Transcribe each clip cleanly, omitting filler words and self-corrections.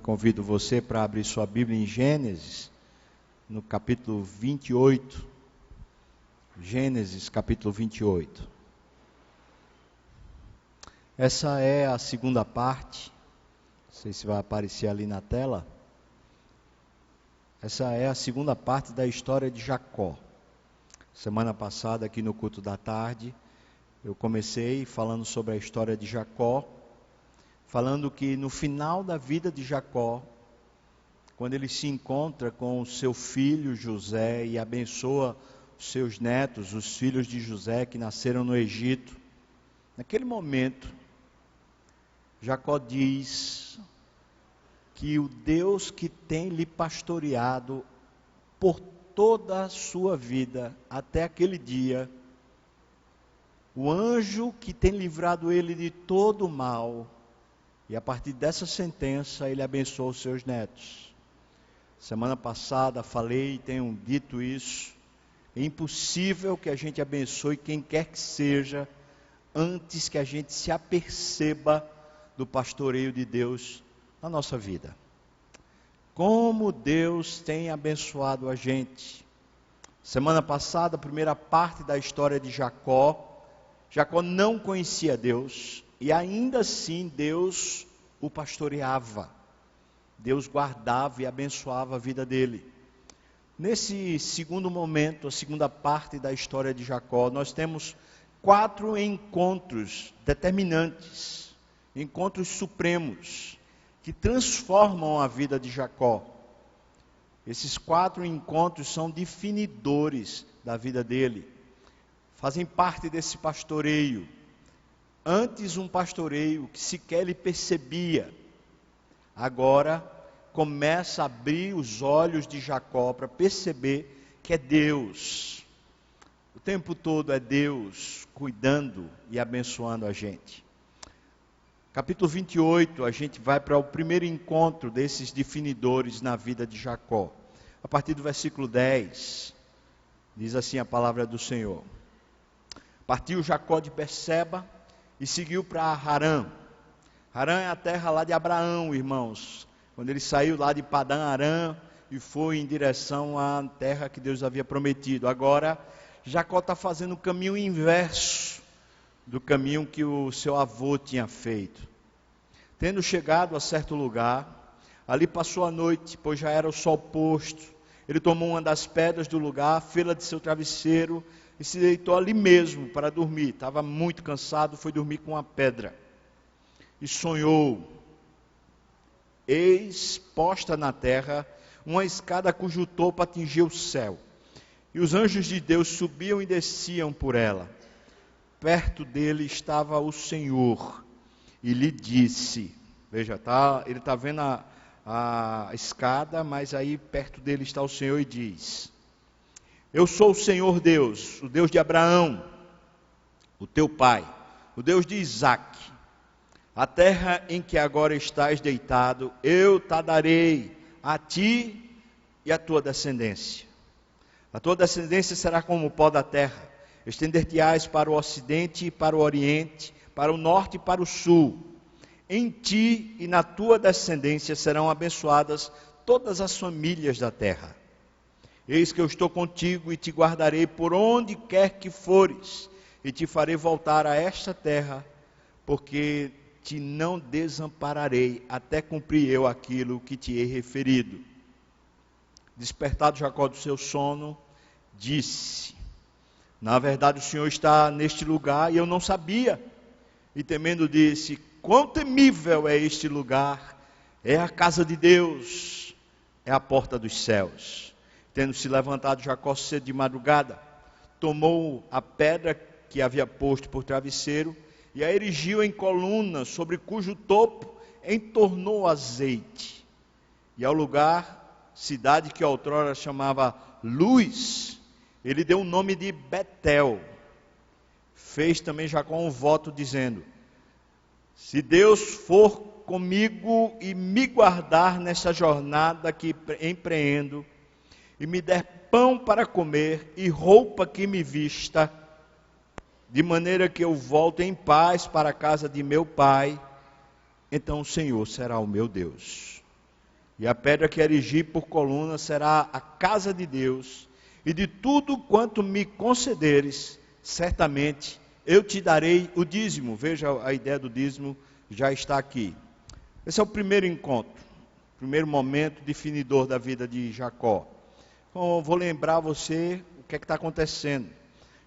convido você para abrir sua Bíblia em Gênesis, no capítulo 28. Gênesis, capítulo 28. Essa é a segunda parte, não sei se vai aparecer ali na tela. Essa é a segunda parte da história de Jacó. Semana passada, aqui no culto da tarde, eu comecei falando sobre a história de Jacó, falando que no final da vida de Jacó, quando ele se encontra com o seu filho José e abençoa os seus netos, os filhos de José que nasceram no Egito, naquele momento, Jacó diz que o Deus que tem lhe pastoreado por toda a sua vida, até aquele dia, o anjo que tem livrado ele de todo o mal, e a partir dessa sentença ele abençoou os seus netos. Semana passada falei e tenho dito isso, é impossível que a gente abençoe quem quer que seja, antes que a gente se aperceba do pastoreio de Deus na nossa vida. Como Deus tem abençoado a gente. Semana passada, a primeira parte da história de Jacó. Jacó não conhecia Deus e ainda assim Deus o pastoreava. Deus guardava e abençoava a vida dele. Nesse segundo momento, a segunda parte da história de Jacó, nós temos 4 encontros determinantes, encontros supremos, que transformam a vida de Jacó. Esses 4 encontros são definidores da vida dele, fazem parte desse pastoreio. Antes um pastoreio que sequer ele percebia, agora começa a abrir os olhos de Jacó para perceber que é Deus. O tempo todo é Deus cuidando e abençoando a gente. Capítulo 28, a gente vai para o primeiro encontro desses definidores na vida de Jacó. A partir do versículo 10, diz assim a palavra do Senhor. Partiu Jacó de Berseba e seguiu para Harã. Harã é a terra lá de Abraão, irmãos. Quando ele saiu lá de Padã Arã e foi em direção à terra que Deus havia prometido. Agora, Jacó está fazendo o caminho inverso do caminho que o seu avô tinha feito. Tendo chegado a certo lugar, ali passou a noite, pois já era o sol posto. Ele tomou uma das pedras do lugar, fê-la de seu travesseiro e se deitou ali mesmo para dormir. Estava muito cansado, foi dormir com uma pedra. E sonhou. Eis posta na terra uma escada cujo topo atingia o céu. E os anjos de Deus subiam e desciam por ela. Perto dele estava o Senhor e lhe disse, veja, ele está vendo a escada, mas aí perto dele está o Senhor e diz, eu sou o Senhor Deus, o Deus de Abraão, o teu pai, o Deus de Isaque. A terra em que agora estás deitado, eu te darei a ti e a tua descendência. A tua descendência será como o pó da terra. Estender-te-ás para o ocidente e para o oriente, para o norte e para o sul. Em ti e na tua descendência serão abençoadas todas as famílias da terra. Eis que eu estou contigo e te guardarei por onde quer que fores, e te farei voltar a esta terra, porque te não desampararei, até cumprir eu aquilo que te hei referido. Despertado Jacó do seu sono, disse, na verdade o Senhor está neste lugar, e eu não sabia. E temendo disse, quão temível é este lugar, é a casa de Deus, é a porta dos céus. Tendo se levantado Jacó cedo de madrugada, tomou a pedra que havia posto por travesseiro, e a erigiu em coluna, sobre cujo topo entornou azeite. E ao lugar, cidade que outrora chamava Luz, ele deu o nome de Betel. Fez também Jacó um voto dizendo, se Deus for comigo e me guardar nessa jornada que empreendo, e me der pão para comer e roupa que me vista, de maneira que eu volte em paz para a casa de meu pai, então o Senhor será o meu Deus. e a pedra que erigi por coluna será a casa de Deus, e de tudo quanto me concederes, certamente eu te darei o dízimo. Veja, a ideia do dízimo já está aqui. Esse é o primeiro encontro, primeiro momento definidor da vida de Jacó. Então, eu vou lembrar você o que é que está acontecendo.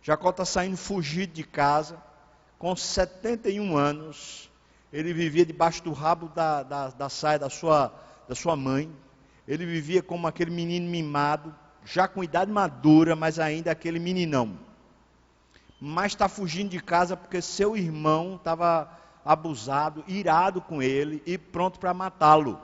Jacó está saindo fugido de casa, com 71 anos, ele vivia debaixo do rabo da saia da sua mãe, ele vivia como aquele menino mimado, já com idade madura, mas ainda aquele meninão. Mas está fugindo de casa porque seu irmão estava abusado, irado com ele e pronto para matá-lo.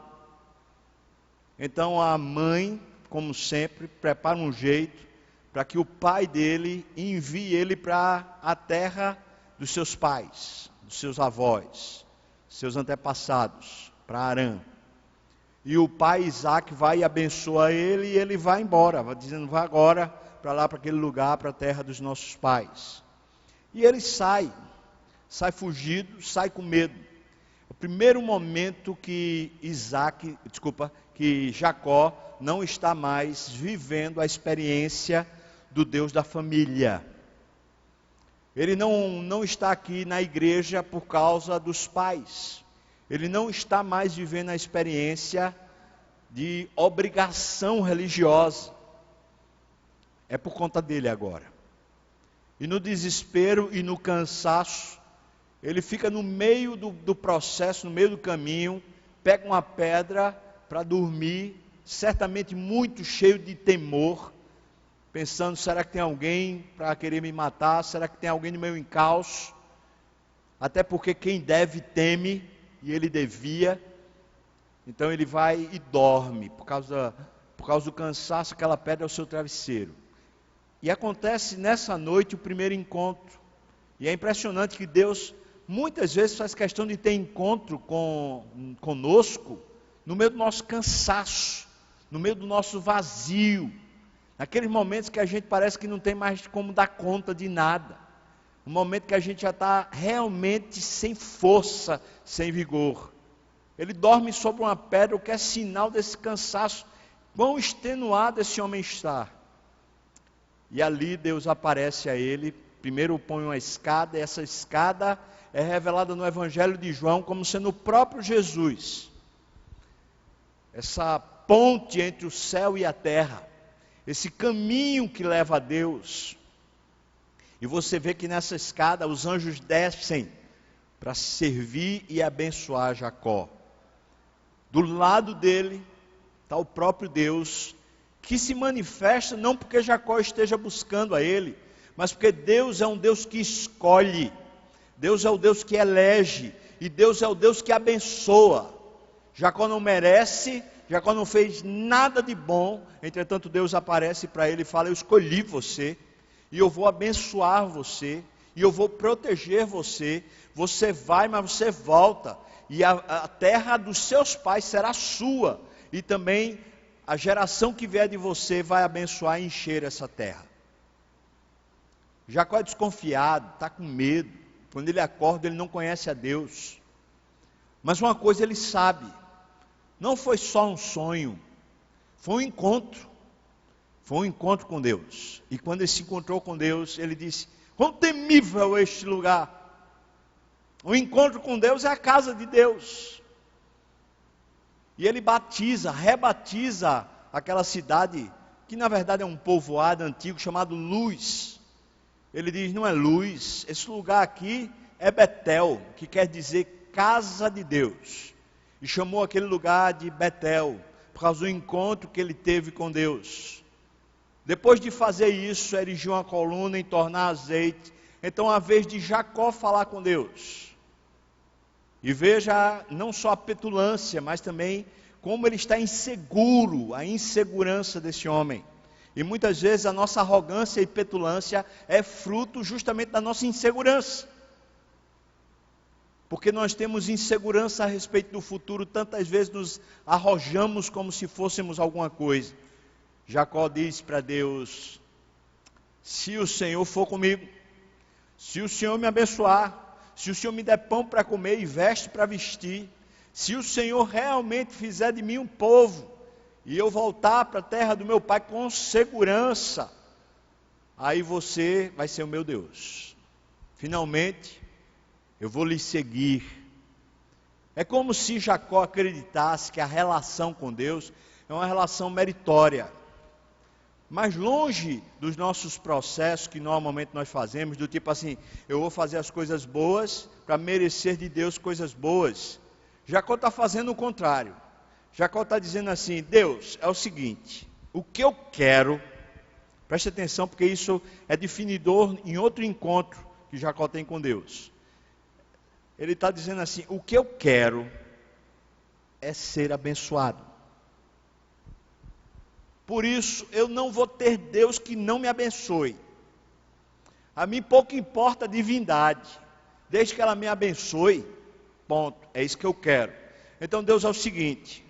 Então a mãe, como sempre, prepara um jeito para que o pai dele envie ele para a terra dos seus pais, dos seus avós, seus antepassados, para Harã. E o pai Isaac vai e abençoa ele e ele vai embora, vai dizendo, vai agora para lá, para aquele lugar, para a terra dos nossos pais. E ele sai fugido, sai com medo. O primeiro momento que Jacó não está mais vivendo a experiência do Deus da família. Ele não está aqui na igreja por causa dos pais. Ele não está mais vivendo a experiência de obrigação religiosa. É por conta dele agora. E no desespero e no cansaço, ele fica no meio do processo, no meio do caminho, pega uma pedra para dormir, certamente muito cheio de temor, pensando, será que tem alguém para querer me matar? Será que tem alguém no meu encalço? Até porque quem deve teme, e ele devia. Então ele vai e dorme, por causa do cansaço, aquela pedra é o seu travesseiro. E acontece nessa noite o primeiro encontro. E é impressionante que Deus muitas vezes faz questão de ter encontro conosco no meio do nosso cansaço, no meio do nosso vazio, naqueles momentos que a gente parece que não tem mais como dar conta de nada, um momento que a gente já está realmente sem força, sem vigor. Ele dorme sobre uma pedra, o que é sinal desse cansaço, quão extenuado esse homem está. E ali Deus aparece a ele, primeiro põe uma escada, e essa escada é revelada no Evangelho de João como sendo o próprio Jesus. Essa ponte entre o céu e a terra, esse caminho que leva a Deus. E você vê que nessa escada os anjos descem para servir e abençoar Jacó. Do lado dele está o próprio Deus, que se manifesta não porque Jacó esteja buscando a ele, mas porque Deus é um Deus que escolhe, Deus é o Deus que elege, e Deus é o Deus que abençoa. Jacó não merece, Jacó não fez nada de bom, entretanto Deus aparece para ele e fala, eu escolhi você, e eu vou abençoar você, e eu vou proteger você, você vai, mas você volta, e a terra dos seus pais será sua, e também a geração que vier de você vai abençoar e encher essa terra. Jacó é desconfiado, está com medo, quando ele acorda ele não conhece a Deus, mas uma coisa ele sabe, não foi só um sonho, foi um encontro com Deus, e quando ele se encontrou com Deus, ele disse, quão temível é este lugar. O encontro com Deus é a casa de Deus. E ele rebatiza aquela cidade, que na verdade é um povoado antigo chamado Luz. Ele diz, não é Luz, esse lugar aqui é Betel, que quer dizer casa de Deus. E chamou aquele lugar de Betel, por causa do encontro que ele teve com Deus. Depois de fazer isso, erigiu uma coluna e tornar azeite. Então a vez de Jacó falar com Deus. E veja não só a petulância, mas também como ele está inseguro, a insegurança desse homem. E muitas vezes a nossa arrogância e petulância é fruto justamente da nossa insegurança. Porque nós temos insegurança a respeito do futuro, tantas vezes nos arrojamos como se fôssemos alguma coisa. Jacó diz para Deus, se o Senhor for comigo, se o Senhor me abençoar, se o Senhor me der pão para comer e veste para vestir, Se o Senhor realmente fizer de mim um povo, e eu voltar para a terra do meu pai com segurança, aí você vai ser o meu Deus. Finalmente, eu vou lhe seguir. É como se Jacó acreditasse que a relação com Deus é uma relação meritória. Mas longe dos nossos processos que normalmente nós fazemos, do tipo assim, eu vou fazer as coisas boas para merecer de Deus coisas boas. Jacó está fazendo o contrário. Jacó está dizendo assim, Deus, é o seguinte, o que eu quero, preste atenção porque isso é definidor em outro encontro que Jacó tem com Deus. Ele está dizendo assim, o que eu quero é ser abençoado. Por isso, eu não vou ter Deus que não me abençoe. A mim pouco importa a divindade, desde que ela me abençoe, ponto, é isso que eu quero. Então Deus é o seguinte,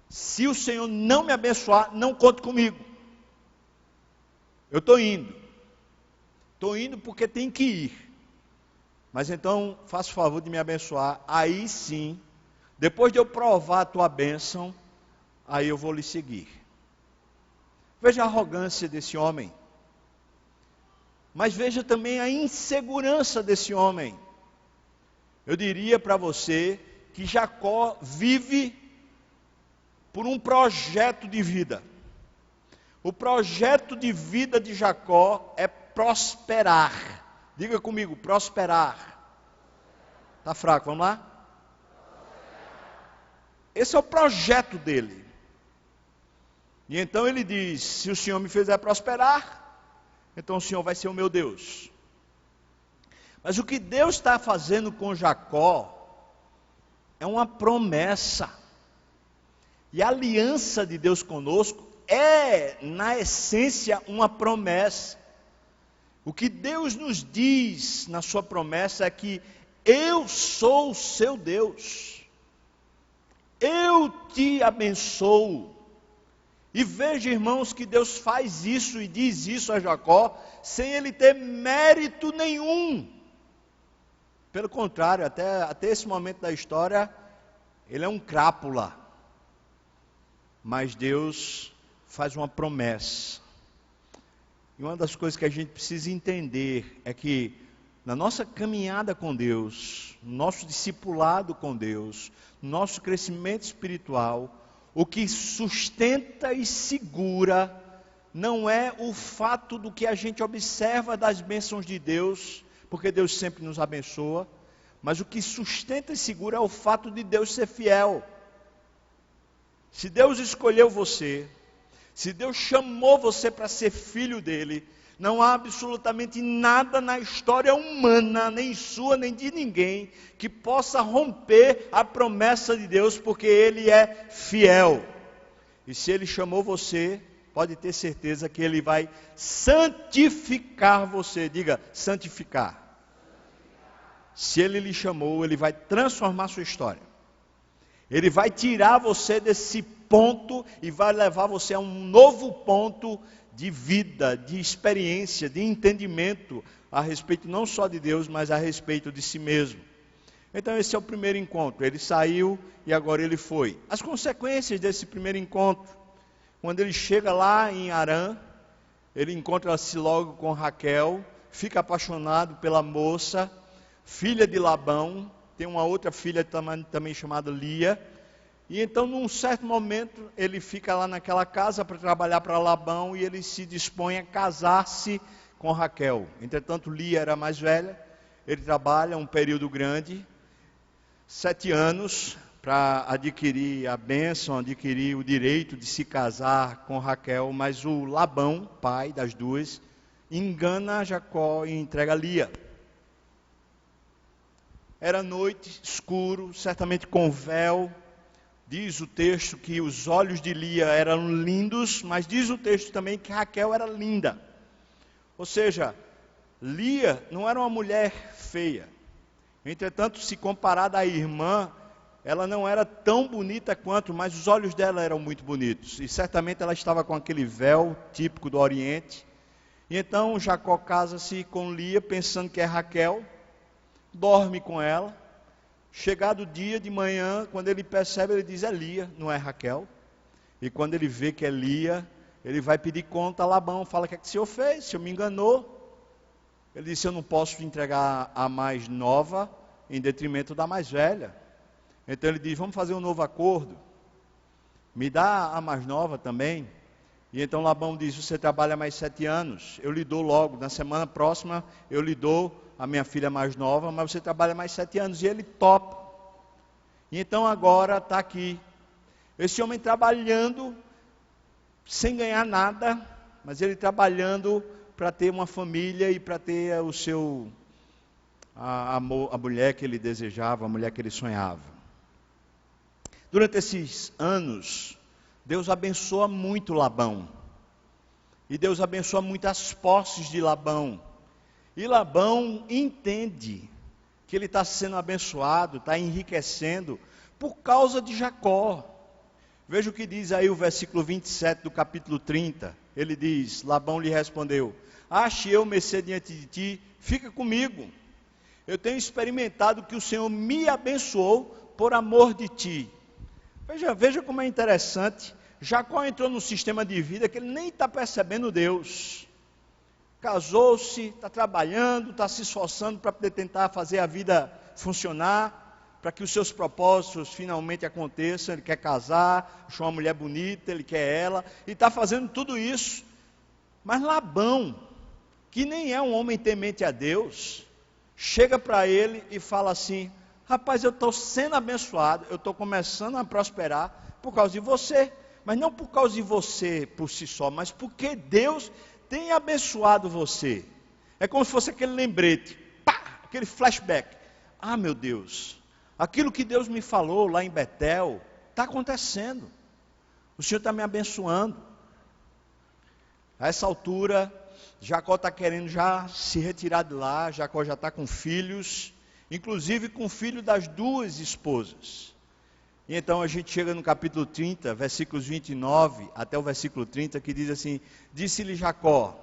se o Senhor não me abençoar, não conte comigo. Eu estou indo porque tem que ir. Mas então, faça o favor de me abençoar, aí sim, depois de eu provar a tua bênção, aí eu vou lhe seguir. Veja a arrogância desse homem. Mas veja também a insegurança desse homem. Eu diria para você que Jacó vive por um projeto de vida. O projeto de vida de Jacó é prosperar. Diga comigo, prosperar. Está fraco, vamos lá? Esse é o projeto dele. E então ele diz, se o Senhor me fizer prosperar, então o Senhor vai ser o meu Deus. Mas o que Deus está fazendo com Jacó é uma promessa. E a aliança de Deus conosco é, na essência, uma promessa. O que Deus nos diz na sua promessa é que eu sou o seu Deus. Eu te abençoo. E veja, irmãos, que Deus faz isso e diz isso a Jacó, sem ele ter mérito nenhum. Pelo contrário, até esse momento da história, ele é um crápula. Mas Deus faz uma promessa. E uma das coisas que a gente precisa entender é que, na nossa caminhada com Deus, no nosso discipulado com Deus, no nosso crescimento espiritual, o que sustenta e segura não é o fato do que a gente observa das bênçãos de Deus, porque Deus sempre nos abençoa, mas o que sustenta e segura é o fato de Deus ser fiel. Se Deus escolheu você, se Deus chamou você para ser filho dele, não há absolutamente nada na história humana, nem sua, nem de ninguém, que possa romper a promessa de Deus, porque ele é fiel. E se ele chamou você, pode ter certeza que ele vai santificar você. Diga, santificar. Se ele lhe chamou, ele vai transformar sua história. Ele vai tirar você desse ponto e vai levar você a um novo ponto de vida, de experiência, de entendimento a respeito não só de Deus, mas a respeito de si mesmo. Então esse é o primeiro encontro. Ele saiu e agora ele foi. As consequências desse primeiro encontro, quando ele chega lá em Harã, ele encontra-se logo com Raquel, fica apaixonado pela moça, filha de Labão, tem uma outra filha também chamada Lia. E então, num certo momento, ele fica lá naquela casa para trabalhar para Labão e ele se dispõe a casar-se com Raquel. Entretanto, Lia era mais velha, ele trabalha um período grande, 7 anos, para adquirir a bênção, adquirir o direito de se casar com Raquel, mas o Labão, pai das duas, engana Jacó e entrega Lia. Era noite, escuro, certamente com véu. Diz o texto que os olhos de Lia eram lindos, mas diz o texto também que Raquel era linda. Ou seja, Lia não era uma mulher feia. Entretanto, se comparada à irmã, ela não era tão bonita quanto, mas os olhos dela eram muito bonitos. E certamente ela estava com aquele véu típico do Oriente. E então Jacó casa-se com Lia, pensando que é Raquel, dorme com ela. Chegado o dia de manhã, quando ele percebe, ele diz: é Lia, não é Raquel. E quando ele vê que é Lia, ele vai pedir conta a Labão, fala: o que é que o senhor fez? O senhor me enganou. Ele disse: eu não posso entregar a mais nova em detrimento da mais velha. Então ele diz: vamos fazer um novo acordo. Me dá a mais nova também. E então Labão diz: você trabalha mais 7 anos, eu lhe dou logo, na semana próxima eu lhe dou a minha filha mais nova, mas você trabalha mais 7 anos. E ele topa. E então agora está aqui, esse homem trabalhando, sem ganhar nada, mas ele trabalhando para ter uma família e para ter a mulher que ele desejava, a mulher que ele sonhava. Durante esses anos, Deus abençoa muito Labão. E Deus abençoa muito as posses de Labão. E Labão entende que ele está sendo abençoado, está enriquecendo por causa de Jacó. Veja o que diz aí o versículo 27 do capítulo 30. Ele diz: Labão lhe respondeu: ache eu mercê diante de ti, fica comigo. Eu tenho experimentado que o Senhor me abençoou por amor de ti. Veja como é interessante. Jacó entrou num sistema de vida que ele nem está percebendo Deus. Casou-se, está trabalhando, está se esforçando para poder tentar fazer a vida funcionar, para que os seus propósitos finalmente aconteçam. Ele quer casar, achou uma mulher bonita, ele quer ela, e está fazendo tudo isso. Mas Labão, que nem é um homem temente a Deus, chega para ele e fala assim: rapaz, eu estou sendo abençoado, eu estou começando a prosperar por causa de você, mas não por causa de você por si só, mas porque Deus tem abençoado você. É como se fosse aquele lembrete, pá, aquele flashback. Ah, meu Deus, aquilo que Deus me falou lá em Betel, está acontecendo. O Senhor está me abençoando. A essa altura, Jacó está querendo já se retirar de lá. Jacó já está com filhos, inclusive com o filho das 2 esposas. E então a gente chega no capítulo 30, versículos 29 até o versículo 30, que diz assim: disse-lhe Jacó: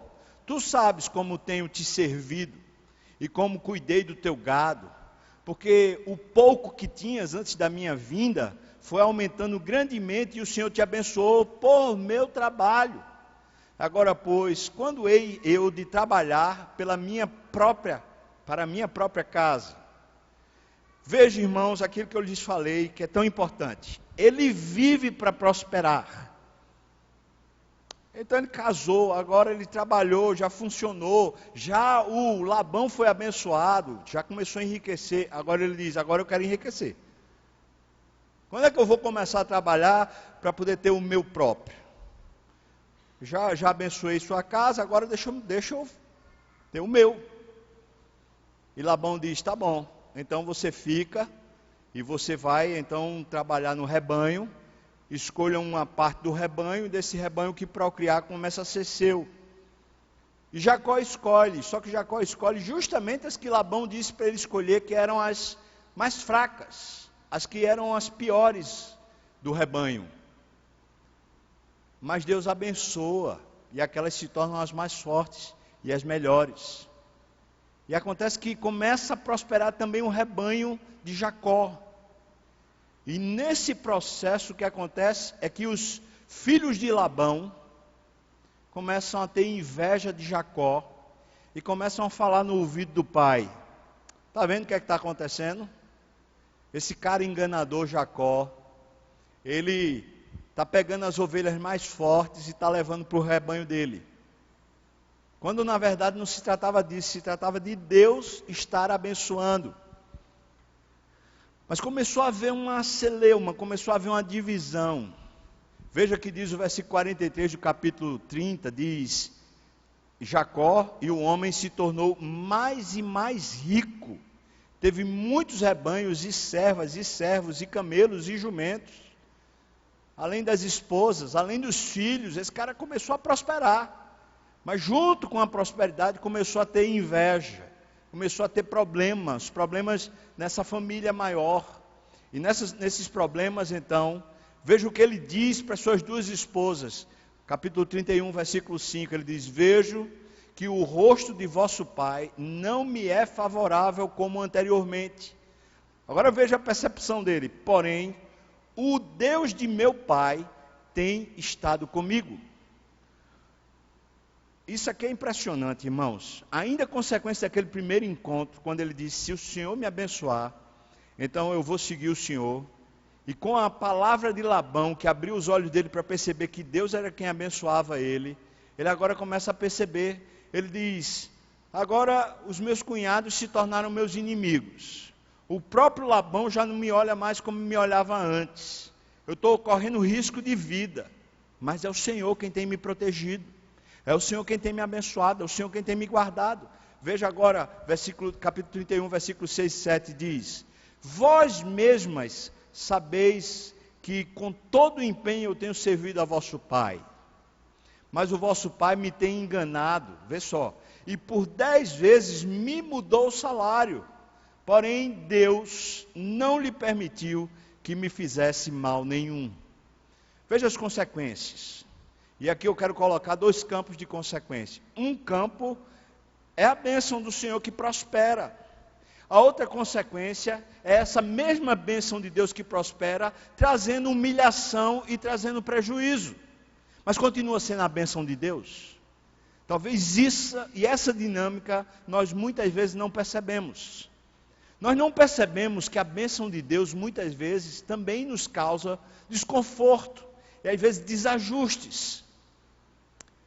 tu sabes como tenho te servido e como cuidei do teu gado, porque o pouco que tinhas antes da minha vinda foi aumentando grandemente, e o Senhor te abençoou por meu trabalho. Agora, pois, quando hei eu de trabalhar para a minha própria casa? Veja, irmãos, aquilo que eu lhes falei, que é tão importante. Ele vive para prosperar. Então ele casou, agora ele trabalhou, já funcionou, já o Labão foi abençoado, já começou a enriquecer. Agora ele diz: agora eu quero enriquecer. Quando é que eu vou começar a trabalhar para poder ter o meu próprio? Já abençoei sua casa, agora deixa eu ter o meu. E Labão diz: tá bom, então você fica e você vai então trabalhar no rebanho. Escolha uma parte do rebanho, e desse rebanho que procriar começa a ser seu. E Jacó escolhe, só que Jacó escolhe justamente as que Labão disse para ele escolher, que eram as mais fracas, as que eram as piores do rebanho. Mas Deus abençoa, e aquelas se tornam as mais fortes e as melhores. E acontece que começa a prosperar também o rebanho de Jacó. E nesse processo o que acontece é que os filhos de Labão começam a ter inveja de Jacó e começam a falar no ouvido do pai: está vendo o que é que está acontecendo? Esse cara enganador Jacó, ele está pegando as ovelhas mais fortes e está levando para o rebanho dele. Quando na verdade não se tratava disso, se tratava de Deus estar abençoando. Mas começou a haver uma celeuma, começou a haver uma divisão. Veja que diz o versículo 43 do capítulo 30, diz: Jacó, e o homem se tornou mais e mais rico. Teve muitos rebanhos e servas e servos e camelos e jumentos. Além das esposas, além dos filhos, esse cara começou a prosperar. Mas junto com a prosperidade começou a ter inveja. Começou a ter problemas nessa família maior. E nesses problemas, então, veja o que ele diz para suas 2 esposas. Capítulo 31, versículo 5, ele diz: vejo que o rosto de vosso pai não me é favorável como anteriormente. Agora veja a percepção dele. Porém, o Deus de meu pai tem estado comigo. Isso aqui é impressionante, irmãos. Ainda consequência daquele primeiro encontro, quando ele disse, se o Senhor me abençoar, então eu vou seguir o Senhor. E com a palavra de Labão, que abriu os olhos dele para perceber que Deus era quem abençoava ele agora começa a perceber, ele diz, agora os meus cunhados se tornaram meus inimigos. O próprio Labão já não me olha mais como me olhava antes. Eu estou correndo risco de vida, mas é o Senhor quem tem me protegido. É o Senhor quem tem me abençoado, é o Senhor quem tem me guardado. Veja agora, capítulo 31, versículo 6 e 7 diz, vós mesmas sabeis que com todo o empenho eu tenho servido a vosso pai. Mas o vosso pai me tem enganado, vê só, e por 10 vezes me mudou o salário. Porém, Deus não lhe permitiu que me fizesse mal nenhum. Veja as consequências. E aqui eu quero colocar 2 campos de consequência. Um campo é a bênção do Senhor que prospera. A outra consequência é essa mesma bênção de Deus que prospera, trazendo humilhação e trazendo prejuízo. Mas continua sendo a bênção de Deus. Talvez essa dinâmica nós muitas vezes não percebemos. Nós não percebemos que a bênção de Deus muitas vezes também nos causa desconforto e às vezes desajustes.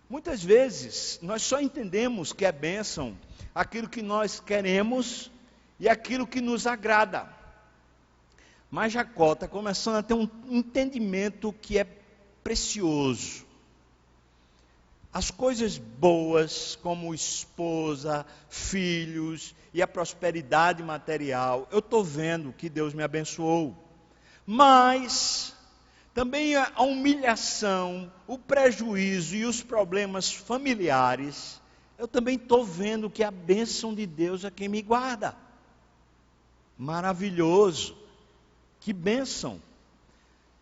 Muitas vezes nós só entendemos que é bênção aquilo que nós queremos e aquilo que nos agrada. Mas Jacó está começando a ter um entendimento que é precioso. As coisas boas, como esposa, filhos e a prosperidade material, eu estou vendo que Deus me abençoou. Mas também a humilhação, o prejuízo e os problemas familiares, eu também estou vendo que a bênção de Deus é quem me guarda. Maravilhoso, que bênção.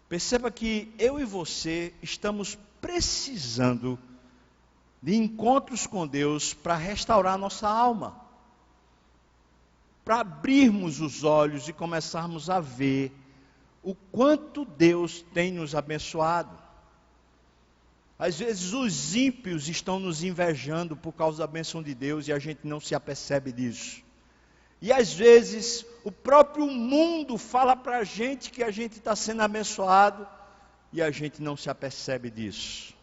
Perceba que eu e você estamos precisando de encontros com Deus para restaurar nossa alma, para abrirmos os olhos e começarmos a ver o quanto Deus tem nos abençoado. Às vezes os ímpios estão nos invejando por causa da bênção de Deus e a gente não se apercebe disso. E às vezes o próprio mundo fala para a gente que a gente está sendo abençoado e a gente não se apercebe disso.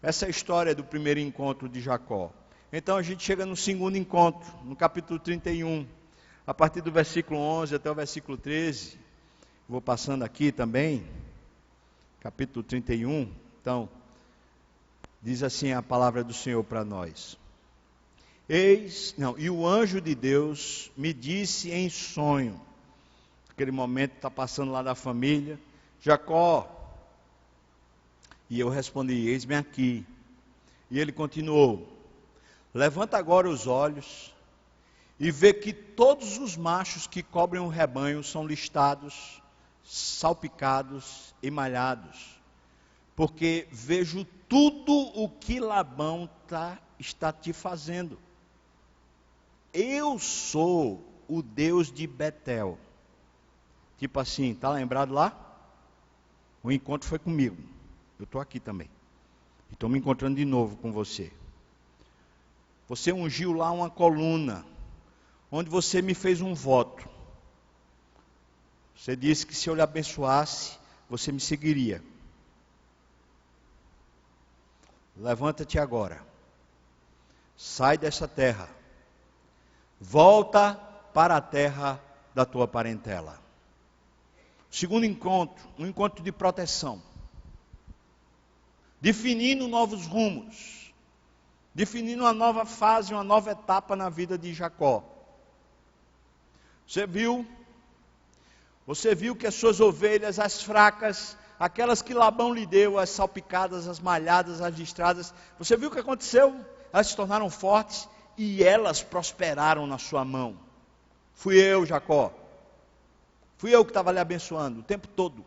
Essa é a história do primeiro encontro de Jacó. Então a gente chega no segundo encontro, no capítulo 31, a partir do versículo 11 até o versículo 13. Vou passando aqui também, capítulo 31. Então, diz assim a palavra do Senhor para nós. E o anjo de Deus me disse em sonho, aquele momento está passando lá da família, Jacó. E eu respondi, eis-me aqui. E ele continuou, levanta agora os olhos e vê que todos os machos que cobrem o rebanho são listados, salpicados e malhados, porque vejo tudo o que Labão está te fazendo. Eu sou o Deus de Betel. Tipo assim, está lembrado lá? O encontro foi comigo. Eu estou aqui também. Estou me encontrando de novo com você. Você ungiu lá uma coluna, onde você me fez um voto. Você disse que se eu lhe abençoasse, você me seguiria. Levanta-te agora. Sai dessa terra. Volta para a terra da tua parentela. Segundo encontro, um encontro de proteção. Definindo novos rumos. Definindo uma nova fase, uma nova etapa na vida de Jacó. Você viu que as suas ovelhas, as fracas, aquelas que Labão lhe deu, as salpicadas, as malhadas, as listradas, você viu o que aconteceu? Elas se tornaram fortes e elas prosperaram na sua mão. Fui eu, Jacó. Fui eu que estava lhe abençoando o tempo todo.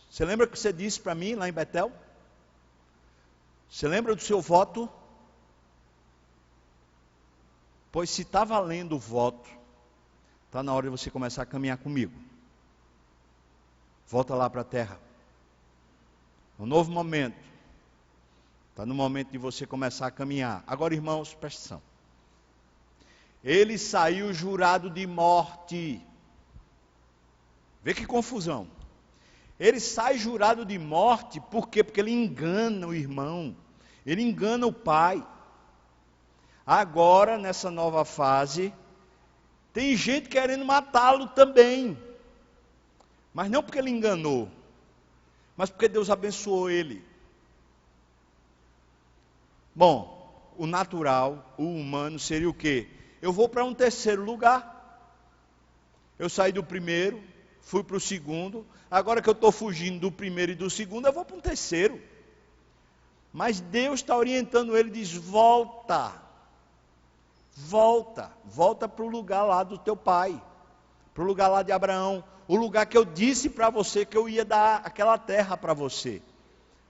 Você lembra que você disse para mim lá em Betel? Você lembra do seu voto? Pois se está valendo o voto, está na hora de você começar a caminhar comigo. Volta lá para a terra. Um novo momento. Está no momento de você começar a caminhar. Agora, irmãos, presta atenção. Ele saiu jurado de morte. Vê que confusão. Ele sai jurado de morte, por quê? Porque ele engana o irmão. Ele engana o pai. Agora, nessa nova fase, tem gente querendo matá-lo também. Mas não porque ele enganou, mas porque Deus abençoou ele. Bom, o natural, o humano seria o quê? Eu vou para um terceiro lugar. Eu saí do primeiro, fui para o segundo. Agora que eu estou fugindo do primeiro e do segundo, eu vou para um terceiro. Mas Deus está orientando ele, diz, volta para o lugar lá do teu pai, para o lugar lá de Abraão, o lugar que eu disse para você que eu ia dar aquela terra para você.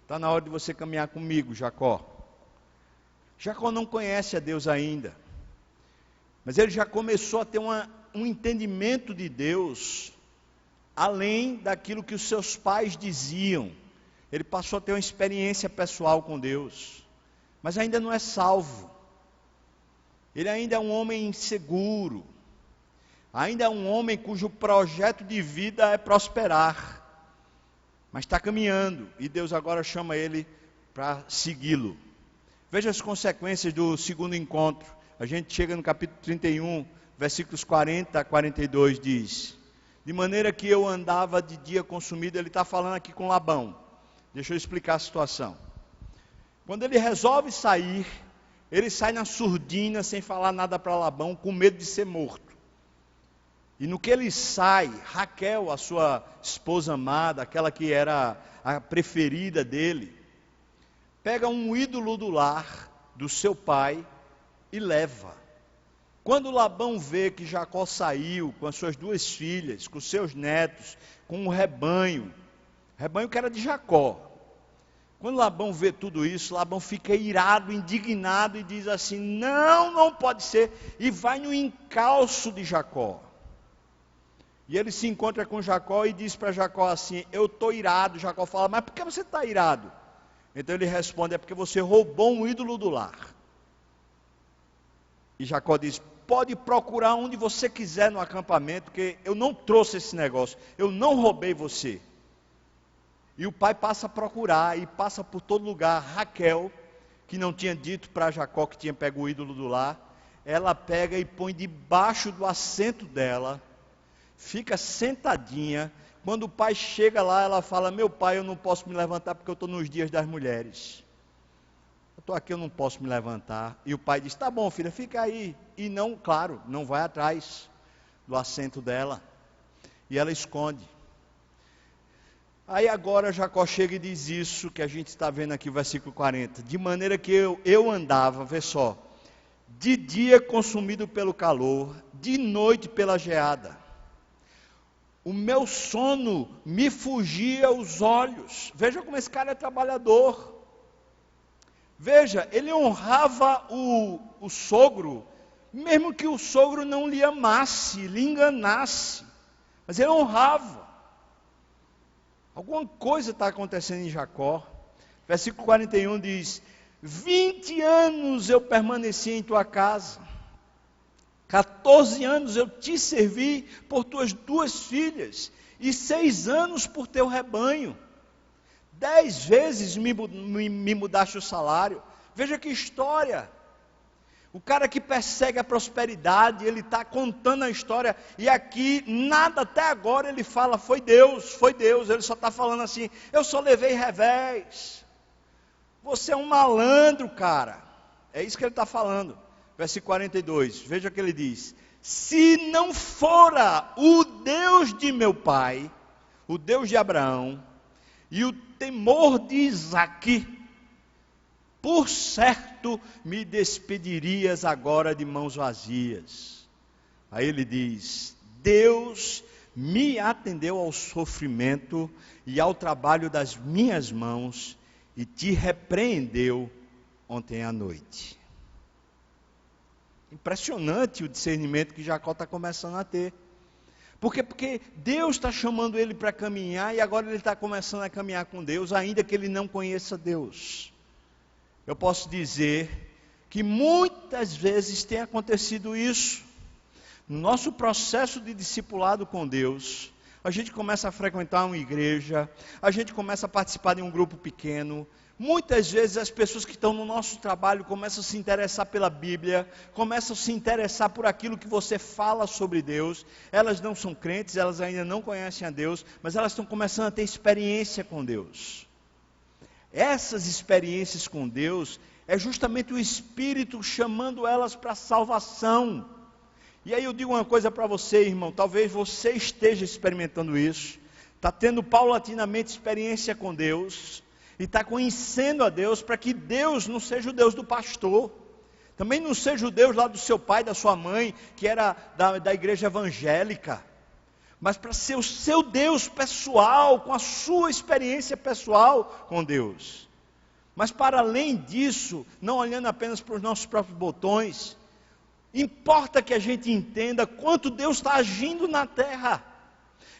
Está na hora de você caminhar comigo, Jacó. Jacó não conhece a Deus ainda, mas ele já começou a ter um entendimento de Deus, além daquilo que os seus pais diziam. Ele passou a ter uma experiência pessoal com Deus, mas ainda não é salvo. Ele ainda é um homem inseguro, ainda é um homem cujo projeto de vida é prosperar, mas está caminhando, e Deus agora chama ele para segui-lo. Veja as consequências do segundo encontro. A gente chega no capítulo 31, versículos 40 a 42, diz: de maneira que eu andava de dia consumido. Ele está falando aqui com Labão. Deixa eu explicar a situação. Quando ele resolve sair, ele sai na surdina, sem falar nada para Labão, com medo de ser morto. E no que ele sai, Raquel, a sua esposa amada, aquela que era a preferida dele, pega um ídolo do lar do seu pai e leva. Quando Labão vê que Jacó saiu com as suas duas filhas, com seus netos, com um rebanho que era de Jacó. Quando Labão vê tudo isso, Labão fica irado, indignado e diz assim, não pode ser, e vai no encalço de Jacó. E ele se encontra com Jacó e diz para Jacó assim, eu estou irado. Jacó fala, mas por que você está irado? Então ele responde, é porque você roubou um ídolo do lar. E Jacó diz, pode procurar onde você quiser no acampamento, porque eu não trouxe esse negócio, eu não roubei você. E o pai passa a procurar, e passa por todo lugar. Raquel, que não tinha dito para Jacó que tinha pego o ídolo do lar, ela pega e põe debaixo do assento dela, fica sentadinha. Quando o pai chega lá, ela fala, meu pai, eu não posso me levantar porque eu estou nos dias das mulheres. Eu estou aqui, eu não posso me levantar. E o pai diz, tá bom filha, fica aí. E não, claro, não vai atrás do assento dela. E ela esconde. Aí agora Jacó chega e diz isso que a gente está vendo aqui, o versículo 40. De maneira que eu andava, vê só, de dia consumido pelo calor, de noite pela geada. O meu sono me fugia aos olhos. Veja como esse cara é trabalhador. Veja, ele honrava o sogro, mesmo que o sogro não lhe amasse, lhe enganasse. Mas ele honrava. Alguma coisa está acontecendo em Jacó. Versículo 41 diz, 20 anos eu permaneci em tua casa. 14 anos eu te servi por tuas duas filhas, e 6 anos por teu rebanho. 10 vezes me mudaste o salário. Veja que história. O cara que persegue a prosperidade, ele está contando a história, e aqui, nada até agora ele fala, foi Deus, ele só está falando assim, eu só levei revés. Você é um malandro, cara. É isso que ele está falando. Versículo 42, veja o que ele diz. Se não fora o Deus de meu pai, o Deus de Abraão, e o temor de Isaque, por certo me despedirias agora de mãos vazias. Aí ele diz, Deus me atendeu ao sofrimento e ao trabalho das minhas mãos, e te repreendeu ontem à noite. Impressionante o discernimento que Jacó está começando a ter. Por quê? Porque Deus está chamando ele para caminhar e agora ele está começando a caminhar com Deus, ainda que ele não conheça Deus. Eu posso dizer que muitas vezes tem acontecido isso. No nosso processo de discipulado com Deus, a gente começa a frequentar uma igreja, a gente começa a participar de um grupo pequeno. Muitas vezes as pessoas que estão no nosso trabalho começam a se interessar pela Bíblia, começam a se interessar por aquilo que você fala sobre Deus. Elas não são crentes, elas ainda não conhecem a Deus, mas elas estão começando a ter experiência com Deus. Essas experiências com Deus é justamente o Espírito chamando elas para a salvação. E aí eu digo uma coisa para você, irmão, talvez você esteja experimentando isso, está tendo paulatinamente experiência com Deus, e está conhecendo a Deus, para que Deus não seja o Deus do pastor, também não seja o Deus lá do seu pai, da sua mãe, que era da igreja evangélica, mas para ser o seu Deus pessoal, com a sua experiência pessoal com Deus. Mas para além disso, não olhando apenas para os nossos próprios botões, importa que a gente entenda quanto Deus está agindo na terra.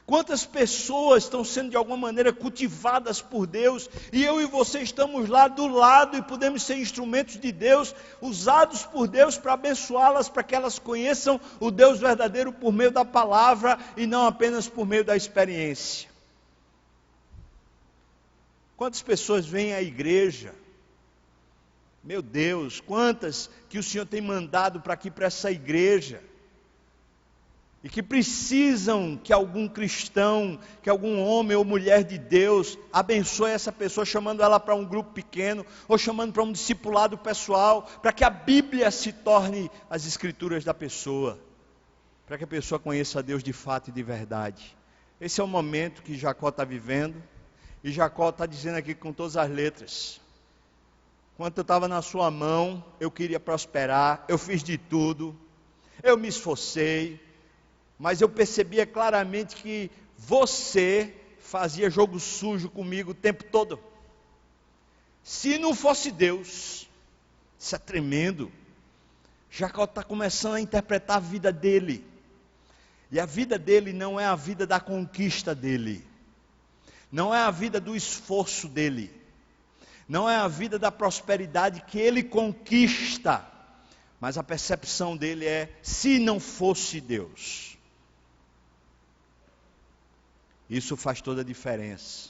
Quantas pessoas estão sendo de alguma maneira cultivadas por Deus, e eu e você estamos lá do lado e podemos ser instrumentos de Deus, usados por Deus para abençoá-las, para que elas conheçam o Deus verdadeiro por meio da palavra e não apenas por meio da experiência. Quantas pessoas vêm à igreja? Meu Deus, quantas que o Senhor tem mandado para aqui, para essa igreja, e que precisam que algum cristão, que algum homem ou mulher de Deus abençoe essa pessoa, chamando ela para um grupo pequeno, ou chamando para um discipulado pessoal, para que a Bíblia se torne as escrituras da pessoa, para que a pessoa conheça a Deus de fato e de verdade. Esse é o momento que Jacó está vivendo, e Jacó está dizendo aqui com todas as letras: enquanto eu estava na sua mão, eu queria prosperar, eu fiz de tudo, eu me esforcei, mas eu percebia claramente que você fazia jogo sujo comigo o tempo todo. Se não fosse Deus, isso é tremendo. Jacó está começando a interpretar a vida dele. E a vida dele não é a vida da conquista dele. Não é a vida do esforço dele. Não é a vida da prosperidade que ele conquista. Mas a percepção dele é: se não fosse Deus. Isso faz toda a diferença.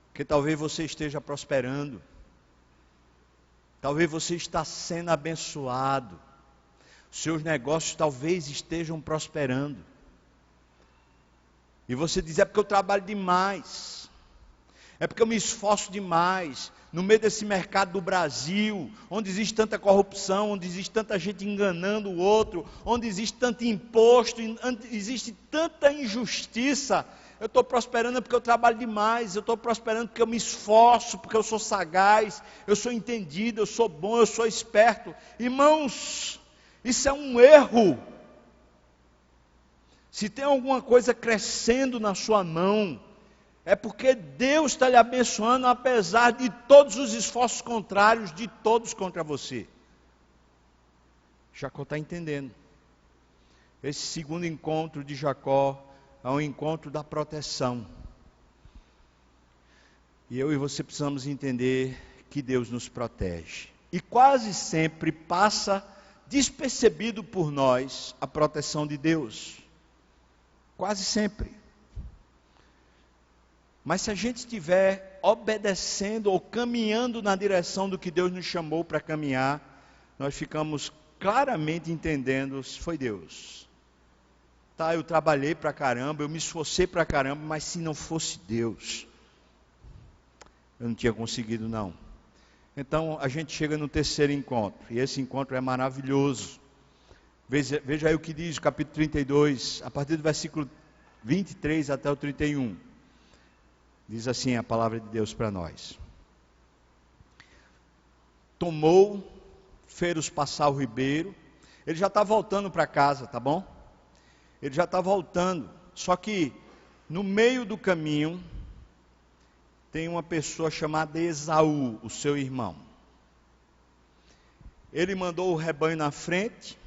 Porque talvez você esteja prosperando. Talvez você está sendo abençoado. Seus negócios talvez estejam prosperando. E você diz: é porque eu trabalho demais. É porque eu me esforço demais. No meio desse mercado do Brasil, onde existe tanta corrupção, onde existe tanta gente enganando o outro, onde existe tanto imposto, onde existe tanta injustiça, eu estou prosperando porque eu trabalho demais, eu estou prosperando porque eu me esforço, porque eu sou sagaz, eu sou entendido, eu sou bom, eu sou esperto. Irmãos, isso é um erro. Se tem alguma coisa crescendo na sua mão, é porque Deus está lhe abençoando, apesar de todos os esforços contrários de todos contra você. Jacó está entendendo. Esse segundo encontro de Jacó é um encontro da proteção. E eu e você precisamos entender que Deus nos protege. E quase sempre passa despercebido por nós a proteção de Deus. Quase sempre. Mas se a gente estiver obedecendo ou caminhando na direção do que Deus nos chamou para caminhar, nós ficamos claramente entendendo se foi Deus. Tá, eu trabalhei pra caramba, eu me esforcei pra caramba, mas se não fosse Deus, eu não tinha conseguido não. Então a gente chega no terceiro encontro, e esse encontro é maravilhoso. Veja aí o que diz o capítulo 32, a partir do versículo 23 até o 31. Diz assim a palavra de Deus para nós: tomou, fez passar o ribeiro. Ele já está voltando para casa, tá bom? Ele já está voltando. Só que no meio do caminho tem uma pessoa chamada Esaú, o seu irmão. Ele mandou o rebanho na frente.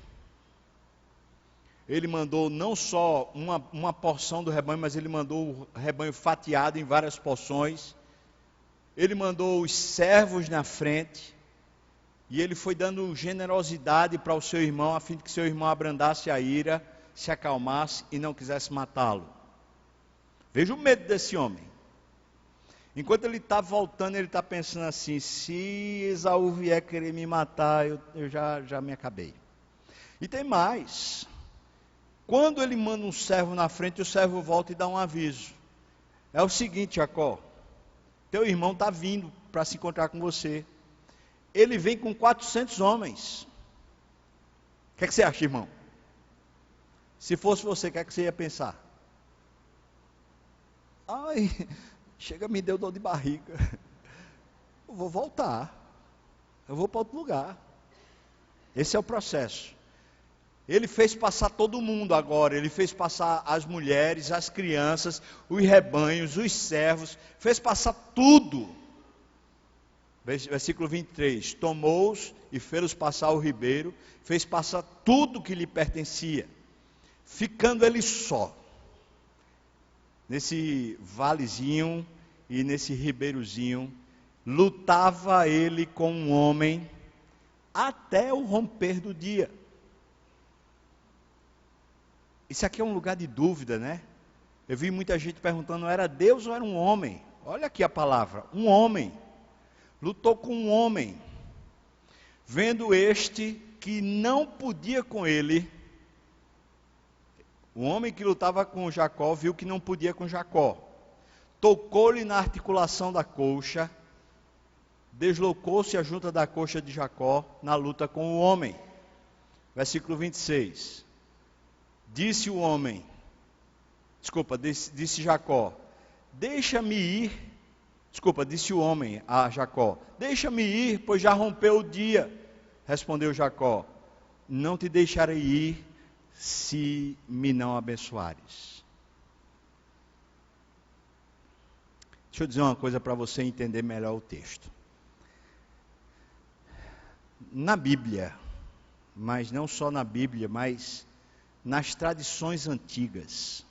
Ele mandou não só uma porção do rebanho, mas ele mandou o rebanho fatiado em várias porções. Ele mandou os servos na frente. E ele foi dando generosidade para o seu irmão, a fim de que seu irmão abrandasse a ira, se acalmasse e não quisesse matá-lo. Veja o medo desse homem. Enquanto ele está voltando, ele está pensando assim: se Esaú vier querer me matar, eu já me acabei. E tem mais. Quando ele manda um servo na frente, o servo volta e dá um aviso. É o seguinte, Jacó: teu irmão está vindo para se encontrar com você. Ele vem com 400 homens. O que é que você acha, irmão? Se fosse você, o que é que você ia pensar? Ai, chega, me deu dor de barriga. Eu vou voltar. Eu vou para outro lugar. Esse é o processo. Ele fez passar todo mundo agora. Ele fez passar as mulheres, as crianças, os rebanhos, os servos. Fez passar tudo. Versículo 23. Tomou-os e fez-os passar o ribeiro. Fez passar tudo que lhe pertencia. Ficando ele só. Nesse valezinho e nesse ribeirozinho. Lutava ele com um homem até o romper do dia. Isso aqui é um lugar de dúvida, né? Eu vi muita gente perguntando: era Deus ou era um homem? Olha aqui a palavra: um homem. Lutou com um homem. Vendo este que não podia com ele. O homem que lutava com Jacó viu que não podia com Jacó. Tocou-lhe na articulação da coxa. Deslocou-se a junta da coxa de Jacó na luta com o homem. Versículo 26. Disse o homem, disse Jacó: deixa-me ir. Disse o homem a Jacó: deixa-me ir, pois já rompeu o dia. Respondeu Jacó: não te deixarei ir, se me não abençoares. Deixa eu dizer uma coisa para você entender melhor o texto. Na Bíblia, mas não só na Bíblia, mas nas tradições antigas,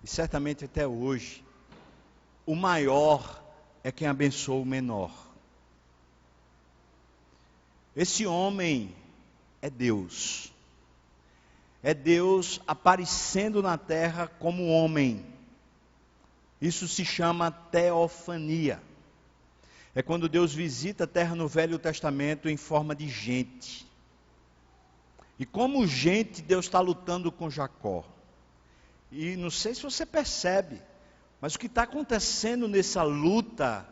e certamente até hoje, o maior é quem abençoa o menor. Esse homem é Deus. É Deus aparecendo na terra como homem. Isso se chama teofania. É quando Deus visita a terra no Velho Testamento em forma de gente. E como gente, Deus está lutando com Jacó. E não sei se você percebe, mas o que está acontecendo nessa luta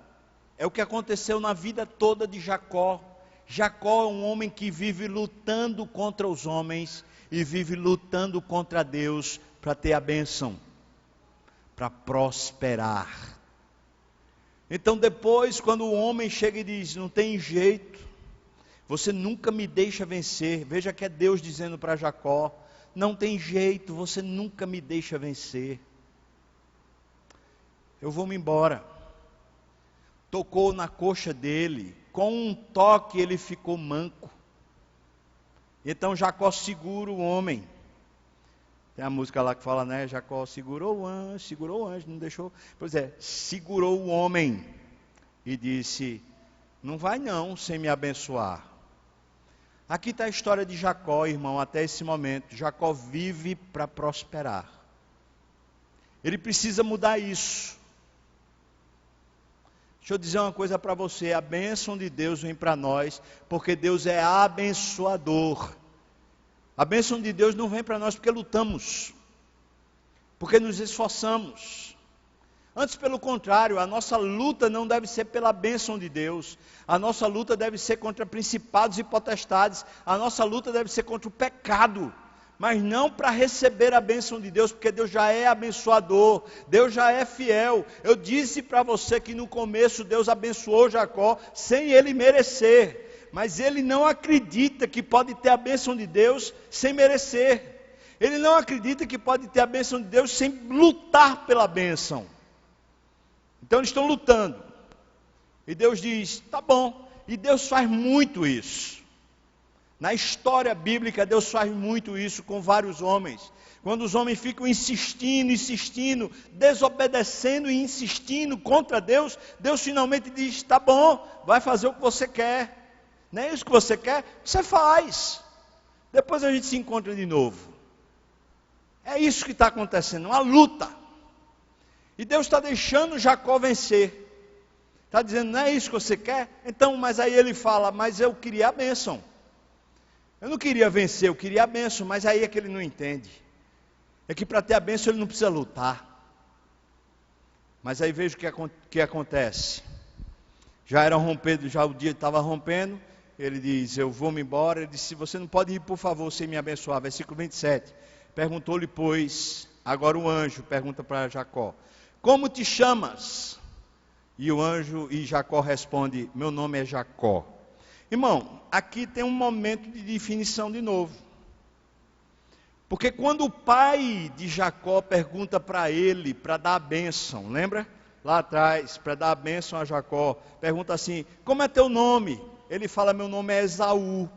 é o que aconteceu na vida toda de Jacó. Jacó é um homem que vive lutando contra os homens e vive lutando contra Deus para ter a bênção, para prosperar. Então depois, quando o homem chega e diz: não tem jeito, você nunca me deixa vencer. Veja que é Deus dizendo para Jacó: não tem jeito, você nunca me deixa vencer. Eu vou-me embora. Tocou na coxa dele, com um toque ele ficou manco. Então Jacó segura o homem. Tem a música lá que fala, né? Jacó segurou o anjo, não deixou. Pois é, segurou o homem e disse: não vai não sem me abençoar. Aqui está a história de Jacó, irmão, até esse momento. Jacó vive para prosperar. Ele precisa mudar isso. Deixa eu dizer uma coisa para você: a bênção de Deus vem para nós, porque Deus é abençoador. A bênção de Deus não vem para nós porque lutamos, porque nos esforçamos. Antes, pelo contrário, a nossa luta não deve ser pela bênção de Deus. A nossa luta deve ser contra principados e potestades. A nossa luta deve ser contra o pecado. Mas não para receber a bênção de Deus, porque Deus já é abençoador. Deus já é fiel. Eu disse para você que no começo Deus abençoou Jacó sem ele merecer. Mas ele não acredita que pode ter a bênção de Deus sem merecer. Ele não acredita que pode ter a bênção de Deus sem lutar pela bênção. Então eles estão lutando. E Deus diz: tá bom. E Deus faz muito isso. Na história bíblica, Deus faz muito isso com vários homens. Quando os homens ficam insistindo, desobedecendo e insistindo contra Deus, Deus finalmente diz, tá bom, vai fazer o que você quer. Não é isso que você quer? Você faz. Depois a gente se encontra de novo. É isso que está acontecendo, uma luta. E Deus está deixando Jacó vencer. Está dizendo, não é isso que você quer? Então, mas aí ele fala, mas eu queria a bênção. Eu não queria vencer, eu queria a bênção, mas aí é que ele não entende. É que para ter a bênção ele não precisa lutar. Mas aí veja o que acontece. Já era rompendo, já o dia estava rompendo. Ele diz, eu vou me embora. Ele disse, você não pode ir, por favor, sem me abençoar. Versículo 27. Perguntou-lhe, pois, agora o anjo pergunta para Jacó, como te chamas? E o anjo, e Jacó responde, meu nome é Jacó. Irmão, aqui tem um momento de definição de novo. Porque quando o pai de Jacó pergunta para ele, para dar a bênção, lembra? Lá atrás, para dar a bênção a Jacó, pergunta assim, como é teu nome? Ele fala, meu nome é Esaú.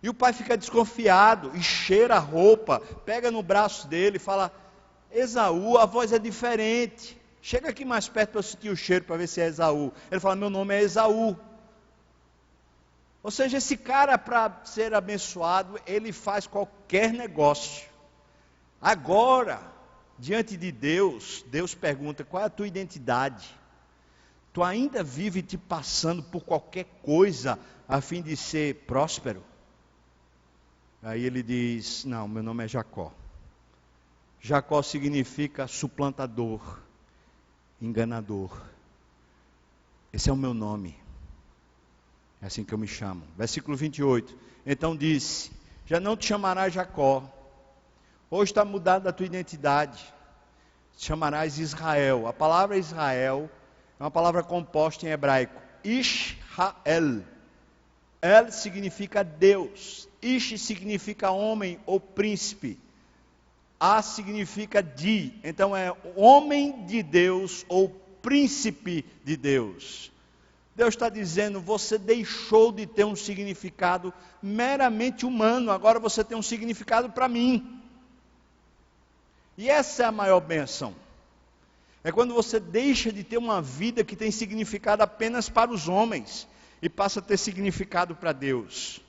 E o pai fica desconfiado, e cheira a roupa, pega no braço dele e fala, Esaú, a voz é diferente. Chega aqui mais perto para eu sentir o cheiro, para ver se é Esaú. Ele fala, meu nome é Esaú. Ou seja, esse cara, para ser abençoado, ele faz qualquer negócio. Agora, diante de Deus, Deus pergunta, qual é a tua identidade? Tu ainda vive te passando por qualquer coisa, a fim de ser próspero? Aí ele diz, não, meu nome é Jacó. Jacó significa suplantador, enganador. Esse é o meu nome. É assim que eu me chamo. Versículo 28. Então disse, já não te chamarás Jacó. Hoje está mudada a tua identidade. Te chamarás Israel. A palavra Israel é uma palavra composta em hebraico. Ishrael. El significa Deus. Ish significa homem ou príncipe. A significa di. Então é homem de Deus ou príncipe de Deus. Deus está dizendo, você deixou de ter um significado meramente humano, agora você tem um significado para mim. E essa é a maior bênção. É quando você deixa de ter uma vida que tem significado apenas para os homens e passa a ter significado para Deus.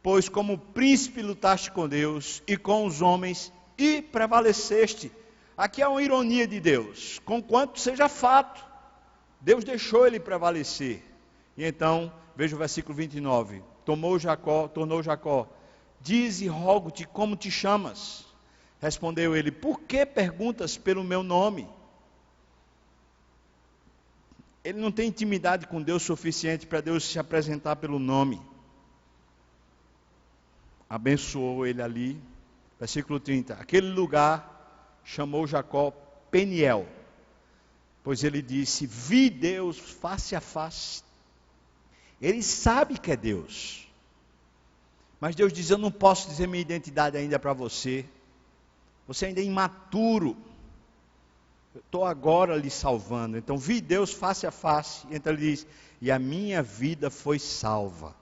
Pois como príncipe lutaste com Deus e com os homens e prevaleceste. Aqui é uma ironia de Deus, conquanto seja fato. Deus deixou ele prevalecer. E então, veja o versículo 29. Tornou Jacó, dize, rogo-te, como te chamas? Respondeu ele, por que perguntas pelo meu nome? Ele não tem intimidade com Deus suficiente para Deus se apresentar pelo nome. Abençoou ele ali. Versículo 30. Aquele lugar chamou Jacó Peniel. Pois ele disse, vi Deus face a face. Ele sabe que é Deus. Mas Deus diz, eu não posso dizer minha identidade ainda para você. Você ainda é imaturo. Eu estou agora lhe salvando. Então vi Deus face a face. Então ele diz, e a minha vida foi salva.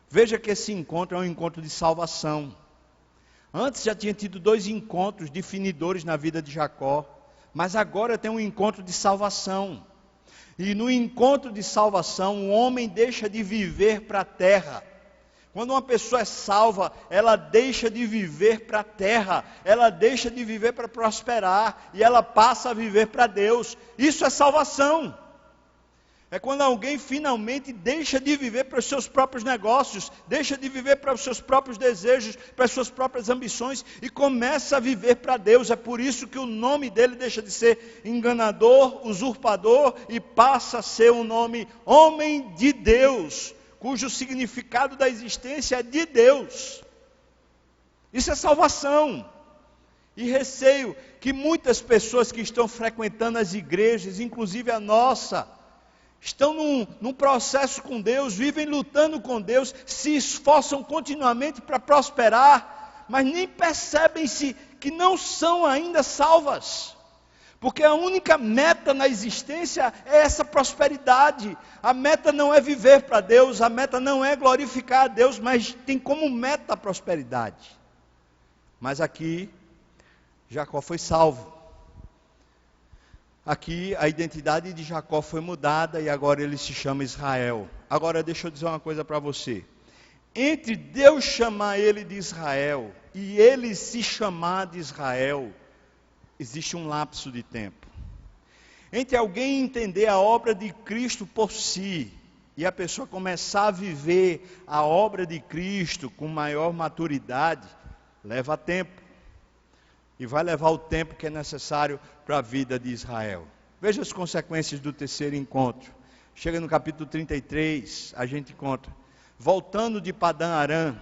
Veja que esse encontro é um encontro de salvação. Antes já tinha tido 2 encontros definidores na vida de Jacó. Mas agora tem um encontro de salvação. E no encontro de salvação, o homem deixa de viver para a terra. Quando uma pessoa é salva, ela deixa de viver para a terra. Ela deixa de viver para prosperar. E ela passa a viver para Deus. Isso é salvação. É quando alguém finalmente deixa de viver para os seus próprios negócios, deixa de viver para os seus próprios desejos, para as suas próprias ambições e começa a viver para Deus. É por isso que o nome dele deixa de ser enganador, usurpador e passa a ser um nome homem de Deus, cujo significado da existência é de Deus. Isso é salvação. E receio que muitas pessoas que estão frequentando as igrejas, inclusive a nossa, estão num processo com Deus, vivem lutando com Deus, se esforçam continuamente para prosperar, mas nem percebem-se que não são ainda salvas. Porque a única meta na existência é essa prosperidade. A meta não é viver para Deus, a meta não é glorificar a Deus, mas tem como meta a prosperidade. Mas aqui, Jacó foi salvo. Aqui a identidade de Jacó foi mudada e agora ele se chama Israel. Agora deixa eu dizer uma coisa para você. Entre Deus chamar ele de Israel e ele se chamar de Israel, existe um lapso de tempo. Entre alguém entender a obra de Cristo por si e a pessoa começar a viver a obra de Cristo com maior maturidade, leva tempo. E vai levar o tempo que é necessário para a vida de Israel. Veja as consequências do terceiro encontro. Chega no capítulo 33, a gente encontra. Voltando de Padã Arã,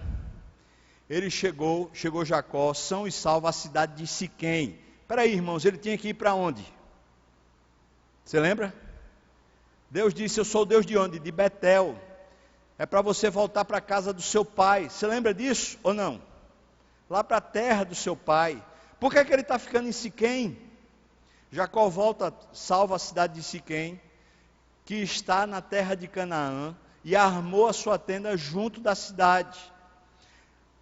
ele chegou Jacó, são e salvo à cidade de Siquém. Espera aí, irmãos, ele tinha que ir para onde? Você lembra? Deus disse, eu sou o Deus de onde? De Betel. É para você voltar para a casa do seu pai. Você lembra disso ou não? Lá para a terra do seu pai. Por que ele está ficando em Siquém? Jacó volta, salva a cidade de Siquém, que está na terra de Canaã, e armou a sua tenda junto da cidade.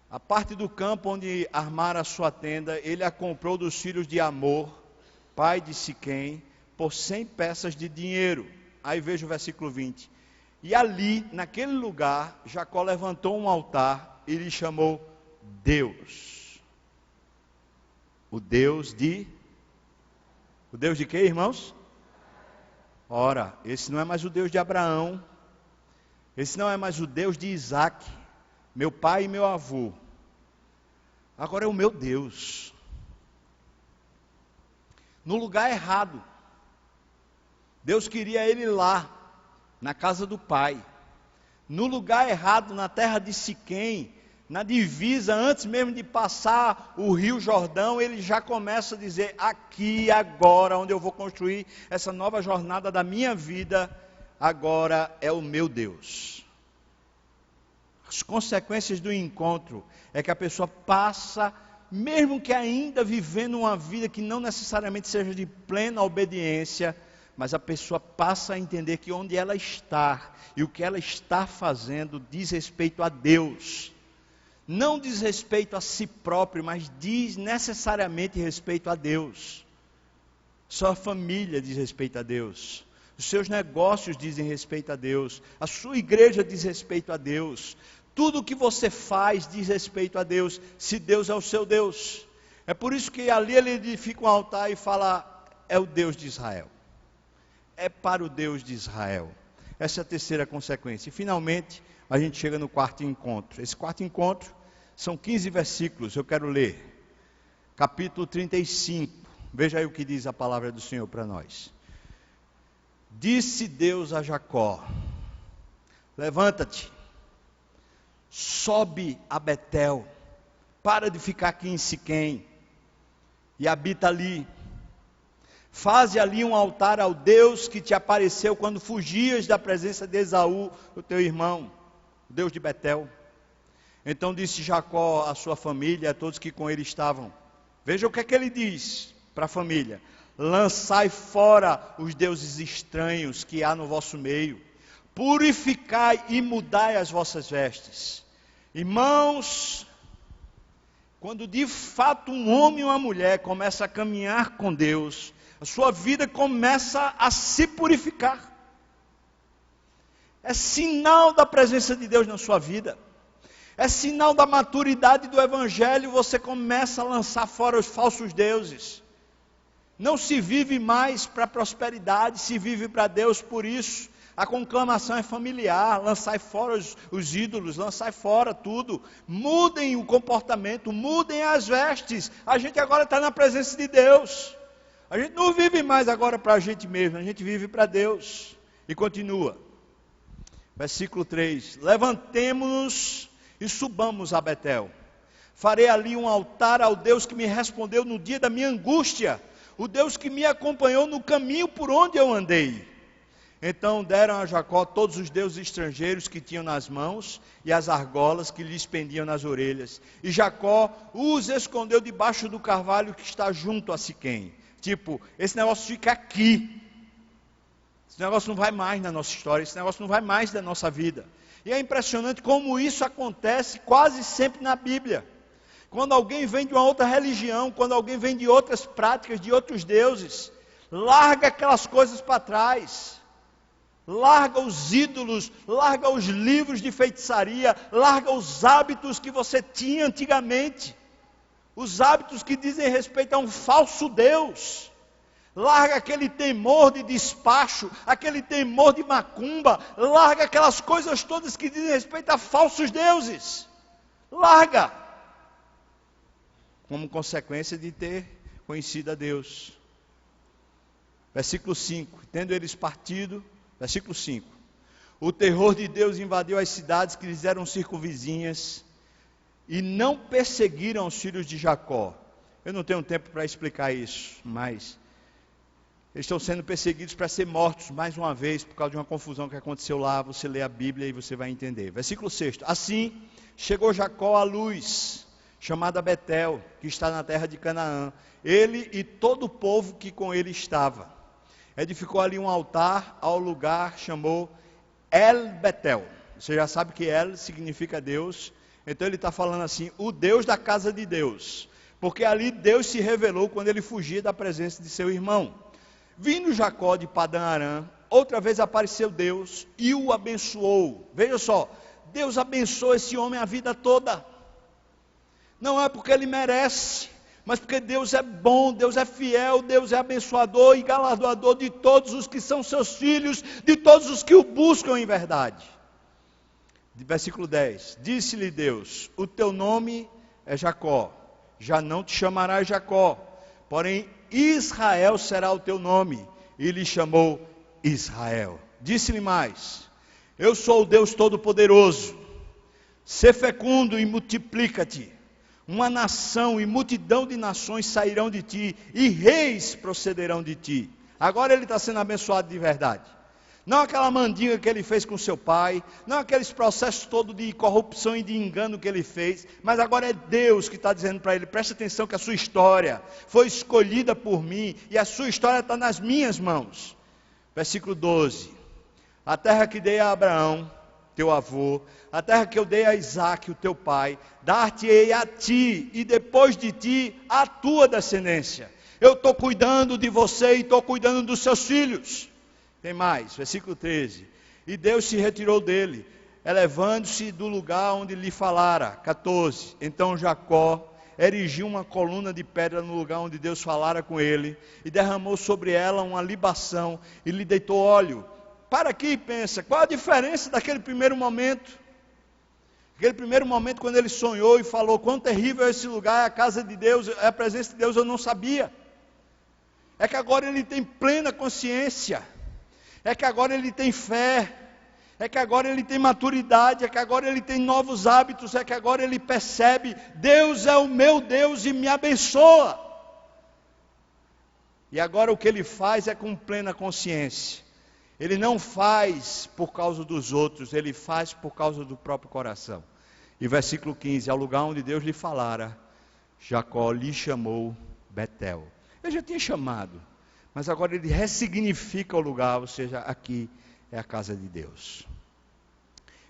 A parte do campo onde armara a sua tenda, ele a comprou dos filhos de Amor, pai de Siquém, por 100 peças de dinheiro. Aí veja o versículo 20. E ali, naquele lugar, Jacó levantou um altar e lhe chamou Deus. O Deus de quê, irmãos? Ora, esse não é mais o Deus de Abraão. Esse não é mais o Deus de Isaac, meu pai e meu avô. Agora é o meu Deus. No lugar errado. Deus queria ele lá, na casa do pai. No lugar errado, na terra de Siquém, na divisa, antes mesmo de passar o rio Jordão, ele já começa a dizer, aqui, agora, onde eu vou construir essa nova jornada da minha vida, agora é o meu Deus. As consequências do encontro é que a pessoa passa, mesmo que ainda vivendo uma vida que não necessariamente seja de plena obediência, mas a pessoa passa a entender que onde ela está e o que ela está fazendo diz respeito a Deus. Não diz respeito a si próprio, mas diz necessariamente respeito a Deus. Sua família diz respeito a Deus. Os seus negócios dizem respeito a Deus. A sua igreja diz respeito a Deus. Tudo o que você faz diz respeito a Deus, se Deus é o seu Deus. É por isso que ali ele edifica um altar e fala, é o Deus de Israel. É para o Deus de Israel. Essa é a terceira consequência. E finalmente, a gente chega no quarto encontro. Esse quarto encontro são 15 versículos, eu quero ler. Capítulo 35. Veja aí o que diz a palavra do Senhor para nós. Disse Deus a Jacó, levanta-te, sobe a Betel, para de ficar aqui em Siquém, e habita ali. Faze ali um altar ao Deus que te apareceu quando fugias da presença de Esaú, o teu irmão, o Deus de Betel. Então disse Jacó à sua família, a todos que com ele estavam. Veja o que é que ele diz para a família. Lançai fora os deuses estranhos que há no vosso meio. Purificai e mudai as vossas vestes. Irmãos, quando de fato um homem ou uma mulher começa a caminhar com Deus, a sua vida começa a se purificar. É sinal da presença de Deus na sua vida. É sinal da maturidade do Evangelho, você começa a lançar fora os falsos deuses. Não se vive mais para a prosperidade, se vive para Deus, por isso a conclamação é familiar, lançai fora os ídolos, lançai fora tudo. Mudem o comportamento, mudem as vestes. A gente agora está na presença de Deus. A gente não vive mais agora para a gente mesmo, a gente vive para Deus. E continua. Versículo 3. Levantemo-nos e subamos a Betel. Farei ali um altar ao Deus que me respondeu no dia da minha angústia, o Deus que me acompanhou no caminho por onde eu andei. Então deram a Jacó todos os deuses estrangeiros que tinham nas mãos e as argolas que lhes pendiam nas orelhas. E Jacó os escondeu debaixo do carvalho que está junto a Siquém. Tipo, esse negócio fica aqui. Esse negócio não vai mais na nossa história, esse negócio não vai mais da nossa vida. E é impressionante como isso acontece quase sempre na Bíblia. Quando alguém vem de uma outra religião, quando alguém vem de outras práticas, de outros deuses, larga aquelas coisas para trás. Larga os ídolos, larga os livros de feitiçaria, larga os hábitos que você tinha antigamente. Os hábitos que dizem respeito a um falso Deus. Larga aquele temor de despacho, aquele temor de macumba, larga aquelas coisas todas que dizem respeito a falsos deuses. Larga! Como consequência de ter conhecido a Deus. Versículo 5, tendo eles partido, versículo 5, o terror de Deus invadiu as cidades que lhes eram circunvizinhas, e não perseguiram os filhos de Jacó. Eu não tenho tempo para explicar isso, mas eles estão sendo perseguidos para ser mortos, mais uma vez, por causa de uma confusão que aconteceu lá. Você lê a Bíblia e você vai entender. Versículo 6, assim chegou Jacó à luz, chamada Betel, que está na terra de Canaã, ele e todo o povo que com ele estava. Edificou ali um altar ao lugar, chamou El Betel. Você já sabe que El significa Deus. Então ele está falando assim, o Deus da casa de Deus. Porque ali Deus se revelou quando ele fugia da presença de seu irmão. Vindo Jacó de Padã Arã, outra vez apareceu Deus e o abençoou. Veja só, Deus abençoa esse homem a vida toda. Não é porque ele merece, mas porque Deus é bom, Deus é fiel, Deus é abençoador e galardoador de todos os que são seus filhos, de todos os que o buscam em verdade. Versículo 10, disse-lhe Deus, o teu nome é Jacó, já não te chamarás Jacó, porém Israel será o teu nome, e lhe chamou Israel. Disse-lhe mais, eu sou o Deus Todo-Poderoso, sê fecundo e multiplica-te, uma nação e multidão de nações sairão de ti, e reis procederão de ti. Agora ele está sendo abençoado de verdade. Não aquela mandinga que ele fez com seu pai, não aqueles processos todos de corrupção e de engano que ele fez, mas agora é Deus que está dizendo para ele, preste atenção que a sua história foi escolhida por mim, e a sua história está nas minhas mãos. Versículo 12, a terra que dei a Abraão, teu avô, a terra que eu dei a Isaque, o teu pai, dar-te-ei a ti, e depois de ti, a tua descendência. Eu estou cuidando de você e estou cuidando dos seus filhos. Tem mais, versículo 13, e Deus se retirou dele, elevando-se do lugar onde lhe falara. 14, então Jacó erigiu uma coluna de pedra no lugar onde Deus falara com ele, e derramou sobre ela uma libação, e lhe deitou óleo. Para aqui e pensa, qual a diferença daquele primeiro momento? Aquele primeiro momento quando ele sonhou e falou, quão terrível é esse lugar, é a casa de Deus, é a presença de Deus, eu não sabia. É que agora ele tem plena consciência. É que agora ele tem fé, é que agora ele tem maturidade, é que agora ele tem novos hábitos, é que agora ele percebe, Deus é o meu Deus e me abençoa. E agora o que ele faz é com plena consciência. Ele não faz por causa dos outros, ele faz por causa do próprio coração. E versículo 15, ao lugar onde Deus lhe falara, Jacó lhe chamou Betel. Ele já tinha chamado. Mas agora ele ressignifica o lugar, ou seja, aqui é a casa de Deus.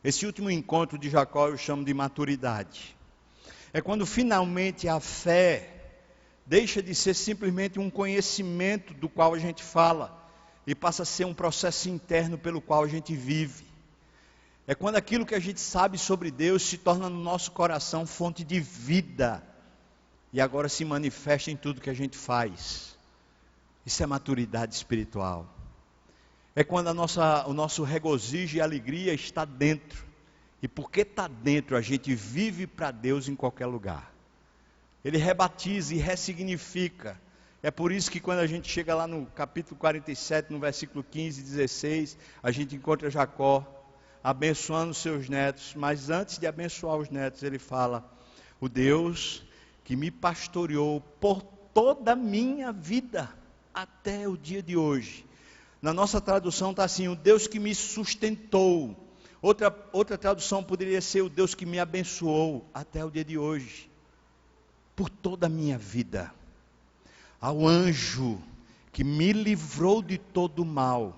Esse último encontro de Jacó eu chamo de maturidade. É quando finalmente a fé deixa de ser simplesmente um conhecimento do qual a gente fala, e passa a ser um processo interno pelo qual a gente vive. É quando aquilo que a gente sabe sobre Deus se torna no nosso coração fonte de vida, e agora se manifesta em tudo que a gente faz. Isso é maturidade espiritual. É quando o nosso regozijo e alegria está dentro. E porque está dentro, a gente vive para Deus em qualquer lugar. Ele rebatiza e ressignifica. É por isso que quando a gente chega lá no capítulo 47, no versículo 15 e 16, a gente encontra Jacó abençoando seus netos. Mas antes de abençoar os netos, ele fala, o Deus que me pastoreou por toda a minha vida, até o dia de hoje. Na nossa tradução está assim, o Deus que me sustentou. Outra tradução poderia ser o Deus que me abençoou até o dia de hoje. Por toda a minha vida. ao anjo que me livrou de todo o mal.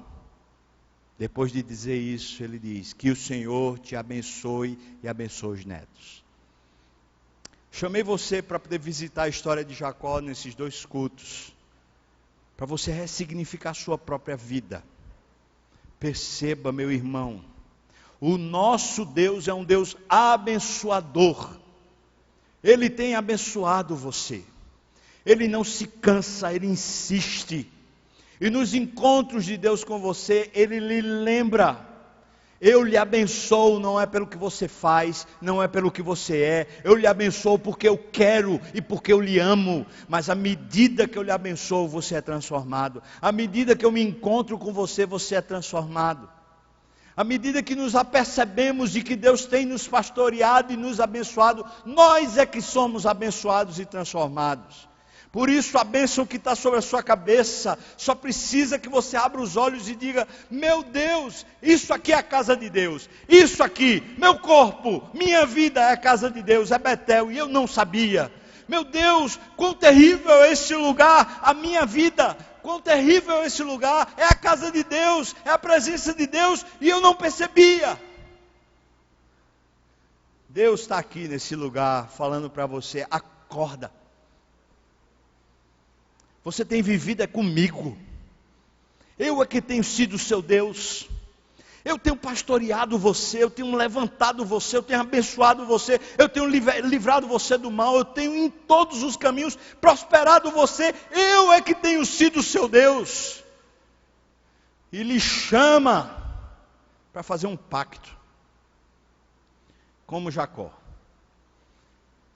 Depois de dizer isso, ele diz: que o Senhor te abençoe e abençoe os netos. Chamei você para poder visitar a história de Jacó nesses 2 cultos, para você ressignificar a sua própria vida. Perceba, meu irmão, o nosso Deus é um Deus abençoador. Ele tem abençoado você. Ele não se cansa, ele insiste. E nos encontros de Deus com você, ele lhe lembra: eu lhe abençoo, não é pelo que você faz, não é pelo que você é. Eu lhe abençoo porque eu quero e porque eu lhe amo. Mas à medida que eu lhe abençoo, você é transformado. À medida que eu me encontro com você, você é transformado. À medida que nos apercebemos de que Deus tem nos pastoreado e nos abençoado, nós é que somos abençoados e transformados. Por isso a bênção que está sobre a sua cabeça, só precisa que você abra os olhos e diga: meu Deus, isso aqui é a casa de Deus. Isso aqui, meu corpo, minha vida é a casa de Deus, é Betel, e eu não sabia. Meu Deus, quão terrível é esse lugar, a minha vida. Quão terrível é esse lugar, é a casa de Deus, é a presença de Deus, e eu não percebia. Deus está aqui nesse lugar, falando para você: acorda. Você tem vivido comigo. Eu é que tenho sido o seu Deus. Eu tenho pastoreado você, eu tenho levantado você, eu tenho abençoado você, eu tenho livrado você do mal, eu tenho em todos os caminhos prosperado você. Eu é que tenho sido o seu Deus. E lhe chama para fazer um pacto, como Jacó.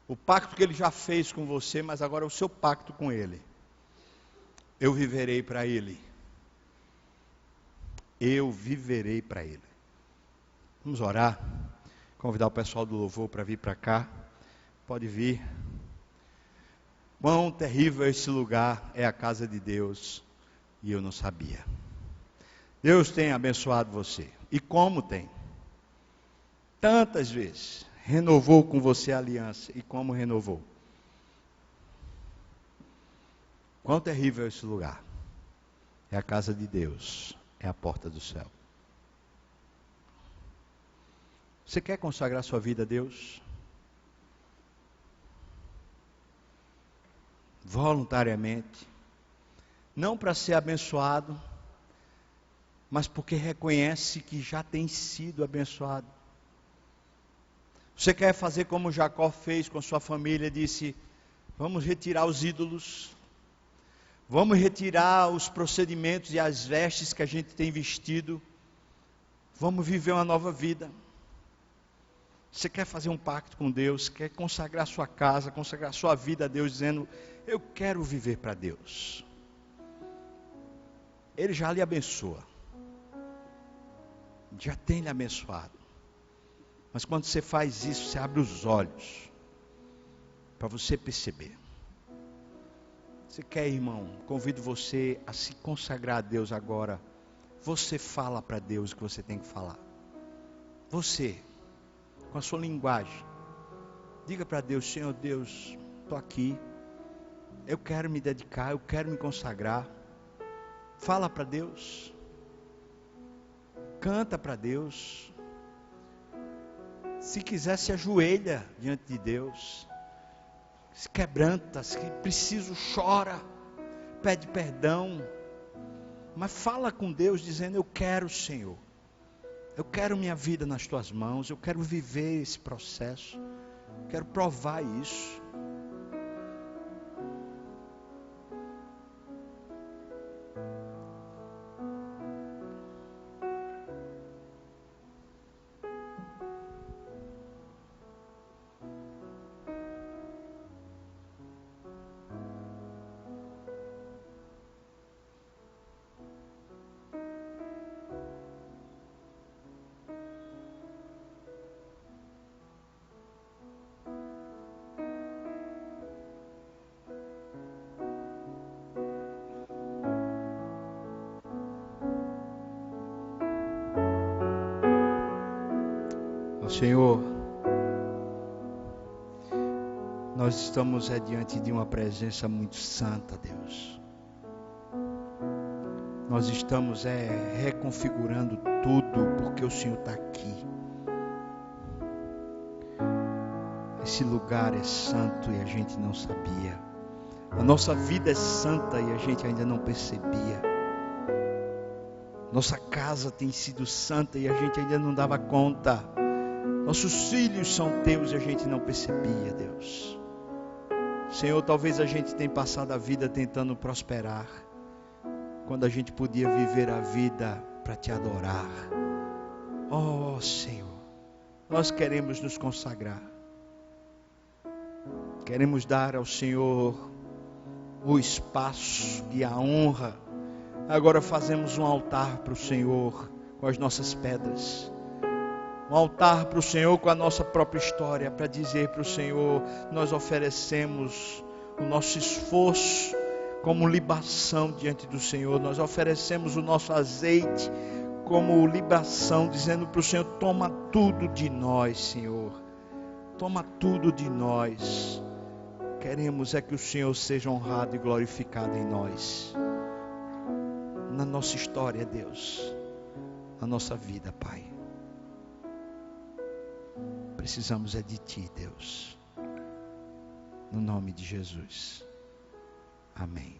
O pacto que ele já fez com você, mas agora é o seu pacto com ele. Eu viverei para ele. Eu viverei para ele. Vamos orar. Convidar o pessoal do louvor para vir para cá. Pode vir. Quão terrível esse lugar é a casa de Deus. E eu não sabia. Deus tem abençoado você. E como tem? Tantas vezes. Renovou com você a aliança. E como renovou? Quão terrível é esse lugar. É a casa de Deus. É a porta do céu. Você quer consagrar sua vida a Deus? Voluntariamente. Não para ser abençoado, mas porque reconhece que já tem sido abençoado. Você quer fazer como Jacó fez com sua família, disse: vamos retirar os ídolos. Vamos retirar os procedimentos e as vestes que a gente tem vestido. Vamos viver uma nova vida. Você quer fazer um pacto com Deus, quer consagrar sua casa, consagrar sua vida a Deus, dizendo: eu quero viver para Deus. Ele já lhe abençoa. Já tem lhe abençoado. Mas quando você faz isso, você abre os olhos para você perceber. Você quer, irmão? Convido você a se consagrar a Deus agora. Você fala para Deus o que você tem que falar. Você, com a sua linguagem, diga para Deus: Senhor Deus, estou aqui. Eu quero me dedicar, eu quero me consagrar. Fala para Deus. Canta para Deus. Se quiser, se ajoelha diante de Deus. Se quebranta, se preciso, chora, pede perdão, mas fala com Deus dizendo: eu quero, Senhor, eu quero minha vida nas tuas mãos, eu quero viver esse processo, quero provar isso. Senhor, Nós estamos diante de uma presença muito santa, Deus. Nós estamos reconfigurando tudo, porque o Senhor está aqui. Esse lugar é santo e a gente não sabia. A nossa vida é santa e a gente ainda não percebia. Nossa casa tem sido santa e a gente ainda não dava conta. Nossos filhos são teus e a gente não percebia, Deus. Senhor, talvez a gente tenha passado a vida tentando prosperar, quando a gente podia viver a vida para te adorar. Oh, Senhor, nós queremos nos consagrar. Queremos dar ao Senhor o espaço e a honra. Agora fazemos um altar para o Senhor com as nossas pedras. Um altar para o Senhor com a nossa própria história, para dizer para o Senhor, nós oferecemos o nosso esforço como libação diante do Senhor. Nós oferecemos o nosso azeite como libação, dizendo para o Senhor, toma tudo de nós, Senhor. Toma tudo de nós. Queremos que o Senhor seja honrado e glorificado em nós. Na nossa história, Deus. Na nossa vida, Pai. Precisamos de Ti, Deus. No nome de Jesus. Amém.